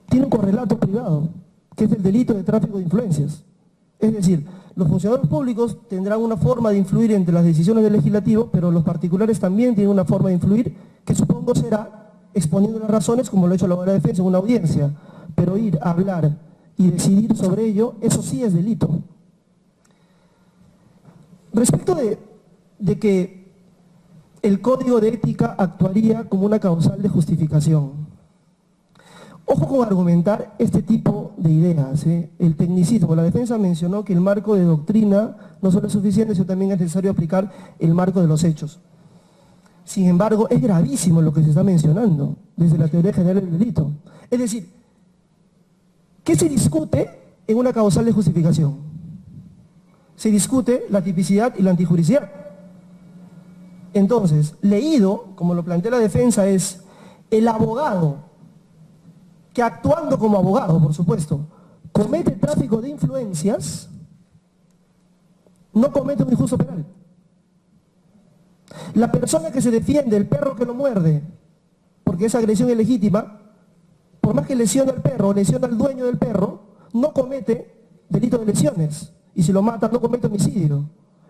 S5: tiene un correlato privado, que es el delito de tráfico de influencias. Es decir, los funcionarios públicos tendrán una forma de influir entre las decisiones del legislativo, pero los particulares también tienen una forma de influir, que supongo será exponiendo las razones, como lo ha hecho la abogada de defensa en una audiencia. Pero ir a hablar y decidir sobre ello, eso sí es delito. Respecto de que el código de ética actuaría como una causal de justificación. Ojo con argumentar este tipo de ideas, ¿eh? El tecnicismo. La defensa mencionó que el marco de doctrina no solo es suficiente, sino también es necesario aplicar el marco de los hechos. Sin embargo, es gravísimo lo que se está mencionando desde la teoría general del delito. Es decir, ¿qué se discute en una causal de justificación? Se discute la tipicidad y la antijuricidad. Entonces, leído, como lo plantea la defensa, es el abogado que actuando como abogado, por supuesto, comete tráfico de influencias, no comete un injusto penal. La persona que se defiende, el perro que lo muerde, porque esa agresión es legítima, por más que lesione al perro o lesione al dueño del perro, no comete delito de lesiones. Y si lo mata, no comete homicidio.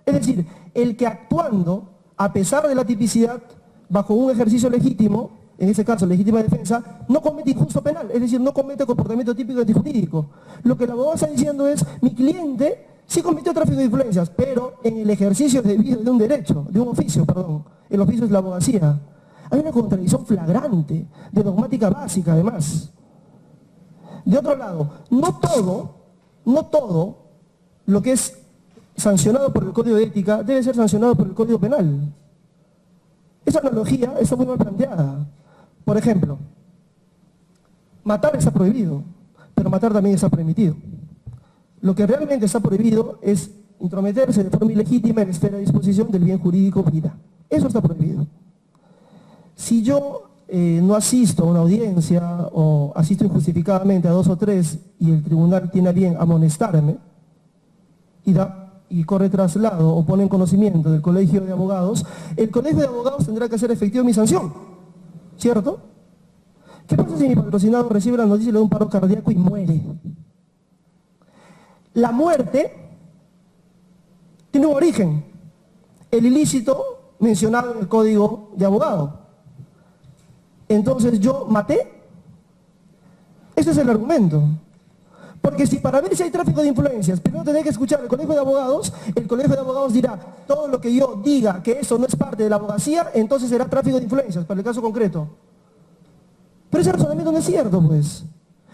S5: Es decir, el que actuando, a pesar de la tipicidad, bajo un ejercicio legítimo, en este caso legítima defensa, no comete injusto penal, es decir, no comete comportamiento típico antijurídico. Lo que el abogado está diciendo es, mi cliente sí cometió tráfico de influencias, pero en el ejercicio debido de un derecho, de un oficio, perdón. El oficio es la abogacía. Hay una contradicción flagrante, de dogmática básica además. De otro lado, no todo lo que es sancionado por el Código de Ética debe ser sancionado por el Código Penal. Esa analogía está muy mal planteada. Por ejemplo, matar está prohibido, pero matar también está permitido. Lo que realmente está prohibido es intrometerse de forma ilegítima en la esfera de disposición del bien jurídico vida. Eso está prohibido. Si yo no asisto a una audiencia o asisto injustificadamente a 2 o 3 y el tribunal tiene a bien amonestarme y corre traslado o pone en conocimiento del colegio de abogados, el colegio de abogados tendrá que hacer efectiva mi sanción. ¿Cierto? ¿Qué pasa si mi patrocinado recibe la noticia de un paro cardíaco y muere? La muerte tiene un origen, el ilícito mencionado en el Código de Abogado. Entonces, ¿yo maté? Ese es el argumento. Porque si para ver si hay tráfico de influencias, primero tendré que escuchar al Colegio de Abogados, el Colegio de Abogados dirá, todo lo que yo diga que eso no es parte de la abogacía, entonces será tráfico de influencias, para el caso concreto. Pero ese razonamiento no es cierto, pues.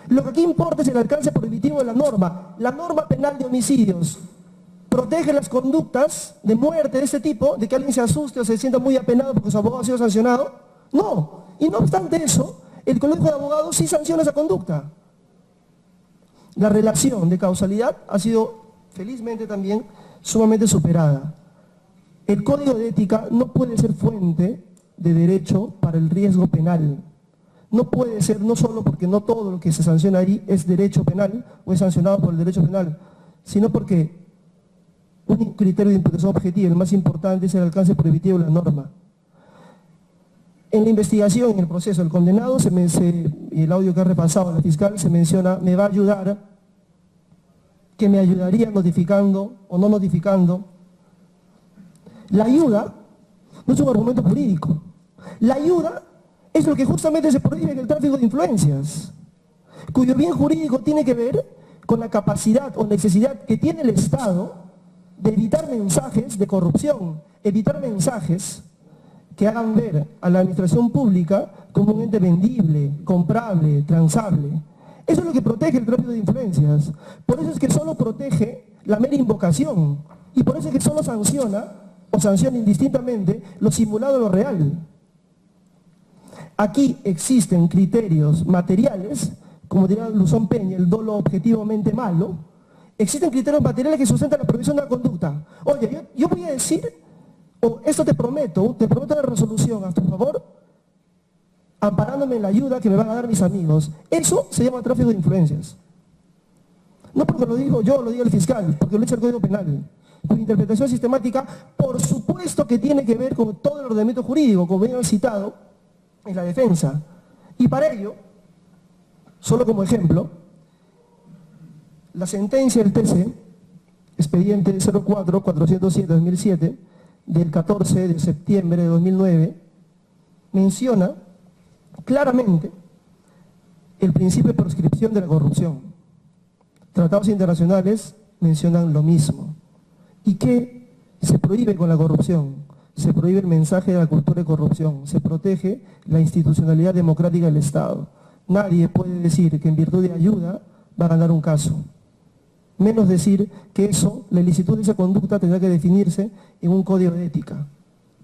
S5: Lo que aquí importa es el alcance prohibitivo de la norma. La norma penal de homicidios protege las conductas de muerte de este tipo, de que alguien se asuste o se sienta muy apenado porque su abogado ha sido sancionado. No. Y no obstante eso, el Colegio de Abogados sí sanciona esa conducta. La relación de causalidad ha sido, felizmente también, sumamente superada. El Código de Ética no puede ser fuente de derecho para el riesgo penal. No puede ser, no solo porque no todo lo que se sanciona ahí es derecho penal o es sancionado por el derecho penal, sino porque un criterio de imputación objetiva, el más importante, es el alcance prohibitivo de la norma. En la investigación, en el proceso, el condenado, y el audio que ha repasado la fiscal, se menciona, me va a ayudar, que me ayudaría notificando o no notificando. La ayuda no es un argumento jurídico. La ayuda es lo que justamente se prohíbe en el tráfico de influencias, cuyo bien jurídico tiene que ver con la capacidad o necesidad que tiene el Estado de evitar mensajes de corrupción, evitar mensajes que hagan ver a la administración pública como un ente vendible, comprable, transable. Eso es lo que protege el tráfico de influencias. Por eso es que solo protege la mera invocación. Y por eso es que solo sanciona, o sanciona indistintamente, lo simulado a lo real. Aquí existen criterios materiales, como diría Luzón Peña, el dolo objetivamente malo. Existen criterios materiales que sustentan la prohibición de la conducta. Oye, yo voy a decir, esto te prometo la resolución a tu favor, amparándome en la ayuda que me van a dar mis amigos. Eso se llama tráfico de influencias. No porque lo digo yo, lo diga el fiscal, porque lo dice el Código Penal. Con interpretación sistemática, por supuesto que tiene que ver con todo el ordenamiento jurídico, como bien han citado en la defensa. Y para ello, solo como ejemplo, la sentencia del TC, expediente 04-407-2007, del 14 de septiembre de 2009, menciona claramente el principio de proscripción de la corrupción. Tratados internacionales mencionan lo mismo. ¿Y qué se prohíbe con la corrupción? Se prohíbe el mensaje de la cultura de corrupción, se protege la institucionalidad democrática del Estado. Nadie puede decir que en virtud de ayuda va a ganar un caso. Menos decir que eso, la ilicitud de esa conducta tendrá que definirse en un código de ética.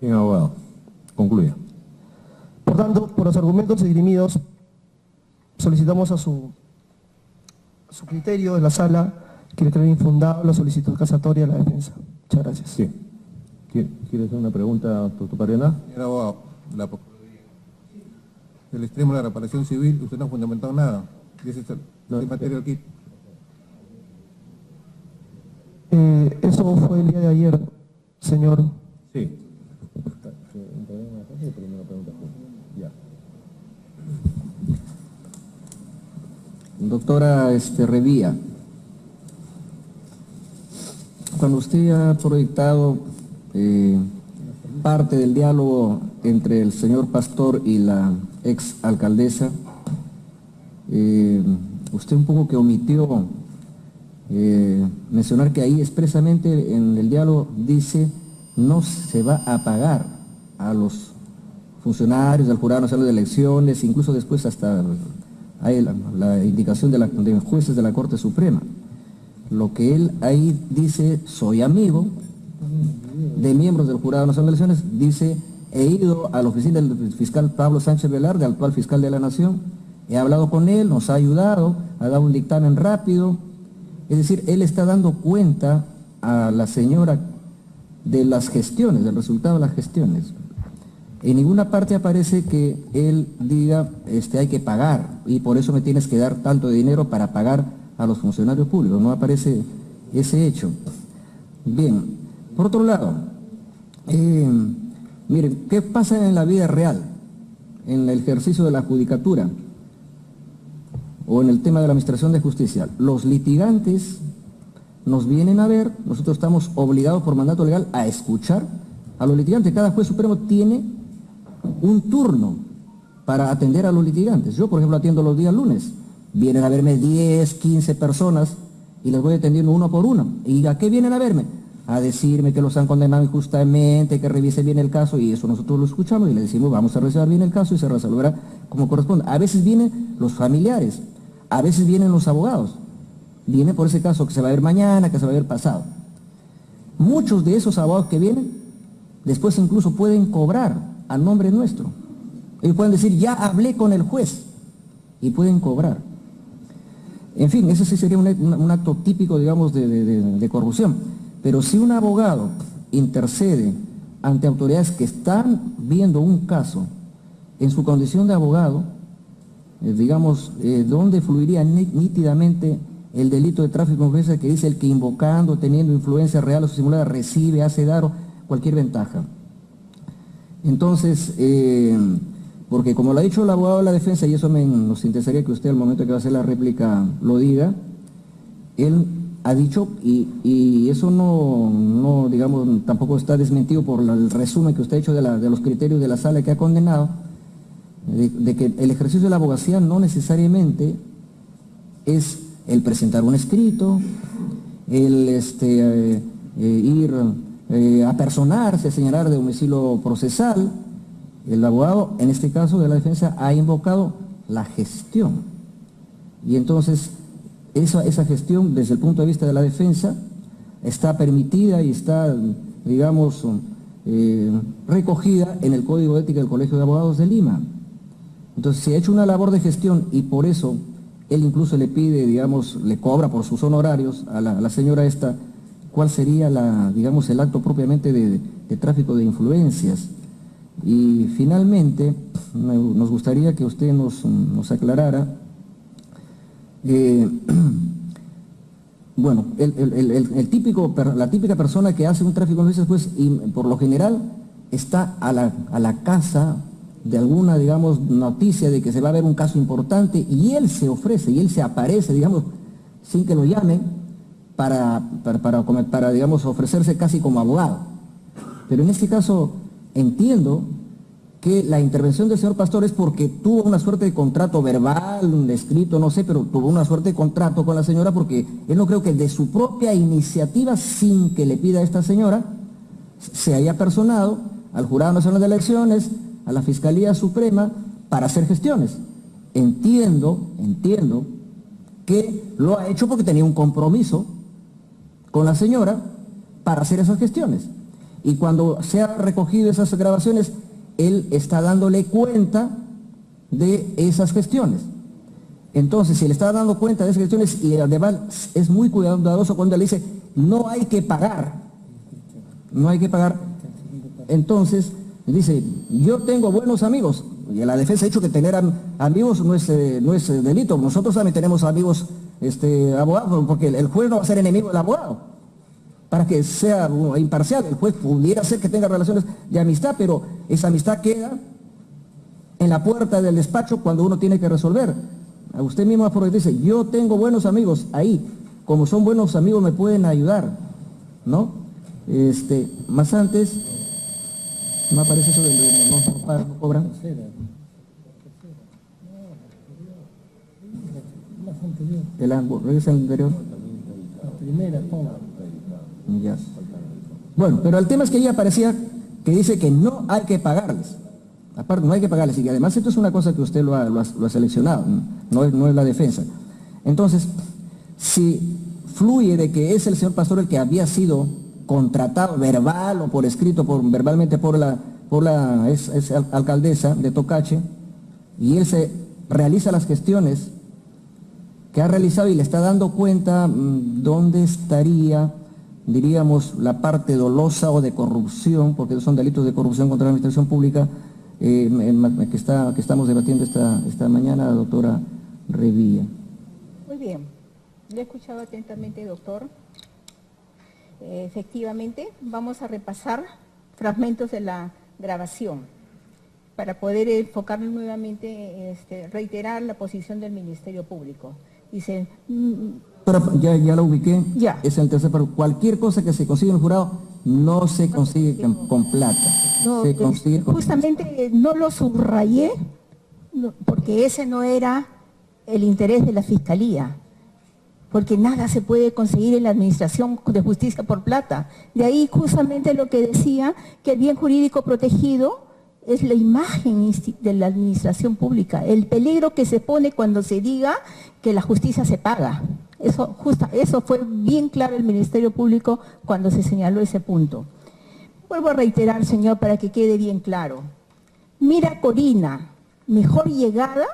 S6: Bien, abogado. Concluya.
S5: Por tanto, por los argumentos esgrimidos, solicitamos a su criterio de la sala que declare infundado la solicitud casatoria de la defensa. Muchas gracias.
S6: Sí. ¿Quieres hacer una pregunta, doctor Pariona?
S9: Señor abogado, el extremo de la reparación civil, usted no ha fundamentado nada. Dice el material kit.
S5: Eso fue el día de ayer, señor.
S6: Sí.
S10: Doctora Revilla, cuando usted ha proyectado parte del diálogo entre el señor Pastor y la ex alcaldesa, usted un poco que omitió mencionar que ahí expresamente en el diálogo dice no se va a pagar a los funcionarios del Jurado Nacional de Elecciones, incluso después hasta hay la indicación de jueces de la Corte Suprema. Lo que él ahí dice, soy amigo de miembros del Jurado Nacional de Elecciones, dice, he ido a la oficina del fiscal Pablo Sánchez Velarde, actual fiscal de la Nación, he hablado con él, nos ha ayudado, ha dado un dictamen rápido. Es decir, él está dando cuenta a la señora de las gestiones, del resultado de las gestiones. En ninguna parte aparece que él diga, hay que pagar, y por eso me tienes que dar tanto de dinero para pagar a los funcionarios públicos. No aparece ese hecho. Bien, por otro lado, miren, ¿qué pasa en la vida real? En el ejercicio de la judicatura o en el tema de la administración de justicia. Los litigantes nos vienen a ver, nosotros estamos obligados por mandato legal a escuchar a los litigantes. Cada juez supremo tiene un turno para atender a los litigantes. Yo, por ejemplo, atiendo los días lunes. Vienen a verme 10, 15 personas y les voy atendiendo uno por uno. ¿Y a qué vienen a verme? A decirme que los han condenado injustamente, que revise bien el caso, y eso nosotros lo escuchamos y le decimos vamos a revisar bien el caso y se resolverá como corresponde. A veces vienen los familiares, a veces vienen los abogados. Viene por ese caso que se va a ver mañana, que se va a ver pasado. Muchos de esos abogados que vienen, después incluso pueden cobrar a nombre nuestro. Ellos pueden decir, ya hablé con el juez, y pueden cobrar. En fin, ese sí sería un acto típico, digamos, de corrupción. Pero si un abogado intercede ante autoridades que están viendo un caso en su condición de abogado, digamos, donde fluiría nítidamente el delito de tráfico de influencia que dice el que invocando, teniendo influencia real o simulada, recibe, hace dar o cualquier ventaja. Entonces, porque como lo ha dicho el abogado de la defensa, y eso nos interesaría que usted al momento que va a hacer la réplica lo diga, él ha dicho, y eso no, digamos, tampoco está desmentido por el resumen que usted ha hecho de los criterios de la sala que ha condenado, de que el ejercicio de la abogacía no necesariamente es el presentar un escrito, el ir a personarse, a señalar de domicilio procesal. El abogado, en este caso de la defensa, ha invocado la gestión. Y entonces, esa gestión, desde el punto de vista de la defensa, está permitida y está, digamos, recogida en el Código de Ética del Colegio de Abogados de Lima. Entonces, se ha hecho una labor de gestión y por eso él incluso le pide, digamos, le cobra por sus honorarios a la señora esta, cuál sería digamos, el acto propiamente de tráfico de influencias. Y finalmente, nos gustaría que usted nos aclarara Bueno, la típica persona que hace un tráfico de influencias, pues, y por lo general está a la casa de alguna, digamos, noticia de que se va a ver un caso importante y él se ofrece y él se aparece, digamos, sin que lo llamen, para digamos, ofrecerse casi como abogado. Pero en este caso entiendo que la intervención del señor Pastor es porque tuvo una suerte de contrato verbal, escrito, no sé, pero tuvo una suerte de contrato con la señora porque él no creo que de su propia iniciativa, sin que le pida a esta señora, se haya personado al Jurado Nacional de Elecciones, a la Fiscalía Suprema, para hacer gestiones. Entiendo que lo ha hecho porque tenía un compromiso con la señora para hacer esas gestiones. Y cuando se han recogido esas grabaciones, él está dándole cuenta de esas gestiones. Entonces, si le está dando cuenta de esas gestiones, y además es muy cuidadoso cuando le dice, no hay que pagar, entonces dice, yo tengo buenos amigos, y la defensa ha dicho que tener amigos no es delito. Nosotros también tenemos amigos abogados, porque el juez no va a ser enemigo del abogado. Para que sea imparcial, el juez pudiera ser que tenga relaciones de amistad, pero esa amistad queda en la puerta del despacho cuando uno tiene que resolver. A usted mismo dice, yo tengo buenos amigos ahí, como son buenos amigos me pueden ayudar, ¿no? Más antes, no aparece eso de no cobran. Regresa al anterior. Ya. Bueno, pero el tema es que ella parecía que dice que no hay que pagarles. Aparte, no hay que pagarles. Y además esto es una cosa que usted lo ha seleccionado, no es la defensa. Entonces, si fluye de que es el señor Pastor el que había sido contratado verbal o por escrito, verbalmente por la alcaldesa de Tocache, y él se realiza las gestiones que ha realizado y le está dando cuenta dónde estaría, diríamos, la parte dolosa o de corrupción, porque son delitos de corrupción contra la administración pública, que estamos debatiendo esta mañana, doctora Revilla.
S7: Muy bien, le he escuchado atentamente, doctor. Efectivamente, vamos a repasar fragmentos de la grabación para poder enfocarnos nuevamente, reiterar la posición del Ministerio Público. Dice...
S10: Pero ya lo ubiqué,
S7: ya.
S10: Es el tercer párrafo. Cualquier cosa que se consigue en el jurado no se consigue con plata.
S7: No,
S10: se consigue
S7: justamente no lo subrayé porque ese no era el interés de la Fiscalía, porque nada se puede conseguir en la administración de justicia por plata. De ahí justamente lo que decía, que el bien jurídico protegido es la imagen de la administración pública, el peligro que se pone cuando se diga que la justicia se paga. Eso fue bien claro el Ministerio Público cuando se señaló ese punto. Vuelvo a reiterar, señor, para que quede bien claro. Mira, Corina, mejor llegada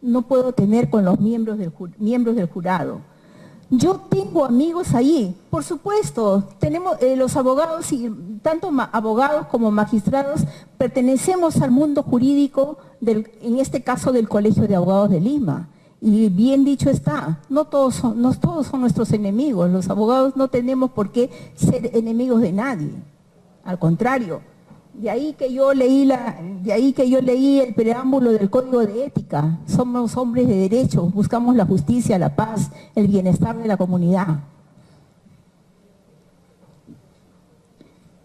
S7: no puedo tener con los miembros del jurado. Yo tengo amigos ahí, por supuesto, tenemos los abogados, y tanto abogados como magistrados, pertenecemos al mundo jurídico, en este caso del Colegio de Abogados de Lima. Y bien dicho está, no todos son nuestros enemigos, los abogados no tenemos por qué ser enemigos de nadie, al contrario. De ahí que yo leí el preámbulo del Código de Ética. Somos hombres de derecho, buscamos la justicia, la paz, el bienestar de la comunidad.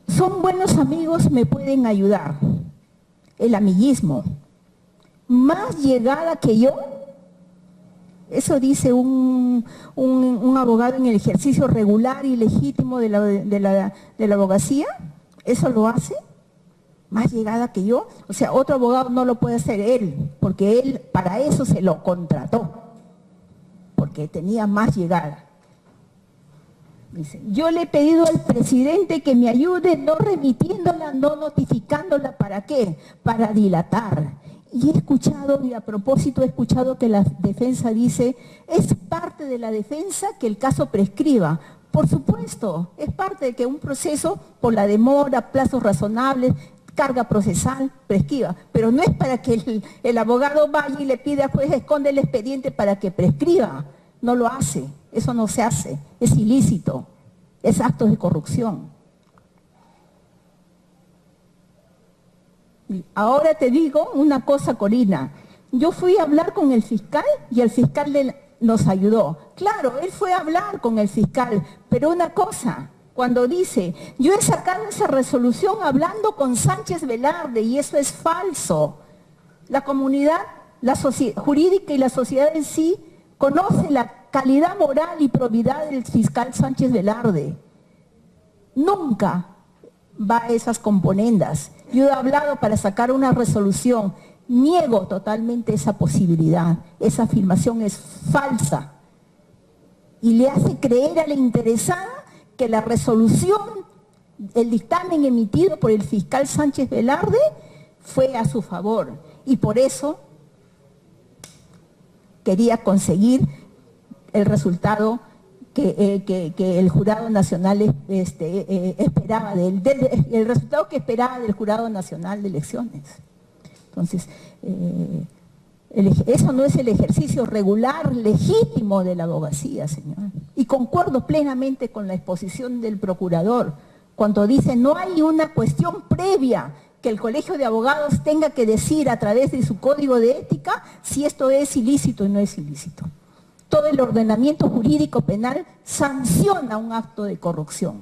S7: Son buenos amigos, me pueden ayudar. El amiguismo. Más llegada que yo, eso dice un abogado en el ejercicio regular y legítimo de la abogacía, ¿eso lo hace? Más llegada que yo, o sea, otro abogado no lo puede hacer él, porque él para eso se lo contrató, porque tenía más llegada. Dice, yo le he pedido al presidente que me ayude no remitiéndola, no notificándola, ¿para qué? Para dilatar. Y he escuchado, y a propósito he escuchado que la defensa dice, es parte de la defensa que el caso prescriba. Por supuesto, es parte de que un proceso, por la demora, plazos razonables, carga procesal, prescriba, pero no es para que el abogado vaya y le pida al juez esconde el expediente para que prescriba, no lo hace. Eso no se hace, es ilícito, es actos de corrupción. Ahora te digo una cosa, Corina. Yo fui a hablar con el fiscal y el fiscal nos ayudó. Claro, él fue a hablar con el fiscal, pero una cosa, cuando dice, yo he sacado esa resolución hablando con Sánchez Velarde y eso es falso. La comunidad jurídica y la sociedad en sí conoce la calidad moral y probidad del fiscal Sánchez Velarde. Nunca va a esas componendas. Yo he hablado para sacar una resolución. Niego totalmente esa posibilidad. Esa afirmación es falsa. Y le hace creer a la interesada que la resolución, el dictamen emitido por el fiscal Sánchez Velarde fue a su favor. Y por eso quería conseguir el resultado que el Jurado Nacional esperaba el resultado que esperaba del Jurado Nacional de Elecciones. Entonces, eso no es el ejercicio regular, legítimo de la abogacía, señor. Y concuerdo plenamente con la exposición del procurador, cuando dice no hay una cuestión previa que el Colegio de Abogados tenga que decir a través de su código de ética si esto es ilícito o no es ilícito. Todo el ordenamiento jurídico penal sanciona un acto de corrupción.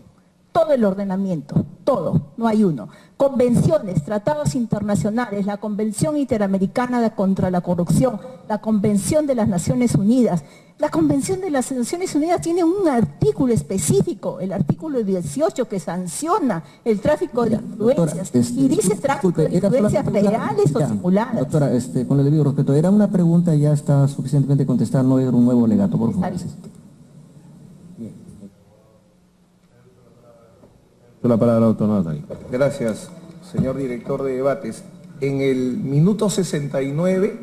S7: Todo el ordenamiento, todo, no hay uno. Convenciones, tratados internacionales, la Convención Interamericana contra la Corrupción, la Convención de las Naciones Unidas. La Convención de las Naciones Unidas tiene un artículo específico, el artículo 18, que sanciona el tráfico de influencias. Y dice tráfico de influencias reales o simuladas.
S10: Doctora, con el debido respeto, era una pregunta, ya está suficientemente contestada, no era un nuevo alegato, por favor.
S6: La palabra, doctor Natali.
S8: Gracias, señor director de debates. En el minuto 69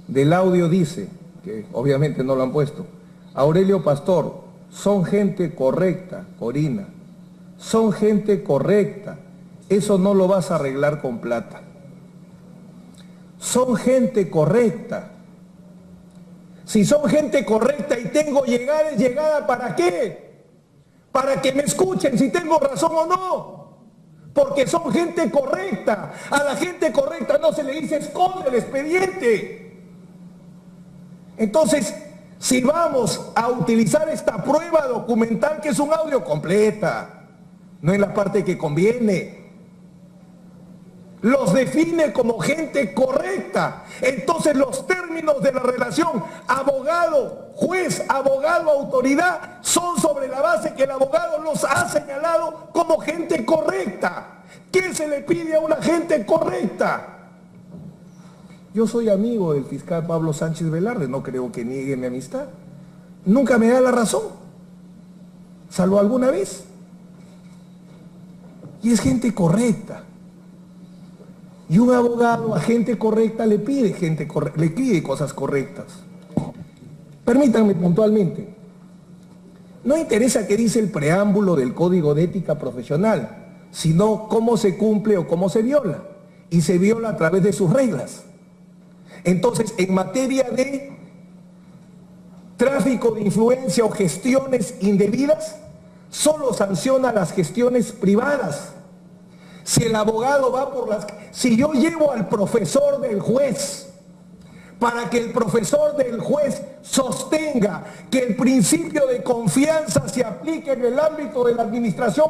S8: del audio dice, que obviamente no lo han puesto, Aurelio Pastor, son gente correcta, Corina, son gente correcta, eso no lo vas a arreglar con plata. Son gente correcta. Si son gente correcta y tengo llegada, ¿para qué? Para que me escuchen si tengo razón o no, porque son gente correcta. A la gente correcta no se le dice esconde el expediente. Entonces, si vamos a utilizar esta prueba documental, que es un audio completa, no en la parte que conviene, los define como gente correcta. Entonces los términos de la relación abogado, juez, abogado, autoridad son sobre la base que el abogado los ha señalado como gente correcta. ¿Qué se le pide a una gente correcta? Yo soy amigo del fiscal Pablo Sánchez Velarde, no creo que niegue mi amistad. Nunca me da la razón, salvo alguna vez. Y es gente correcta. Y un abogado a gente correcta le pide cosas correctas. Permítanme puntualmente. No interesa qué dice el preámbulo del Código de Ética Profesional, sino cómo se cumple o cómo se viola. Y se viola a través de sus reglas. Entonces, en materia de tráfico de influencia o gestiones indebidas, solo sanciona las gestiones privadas. Si el abogado va por si yo llevo al profesor del juez para que el profesor del juez sostenga que el principio de confianza se aplique en el ámbito de la administración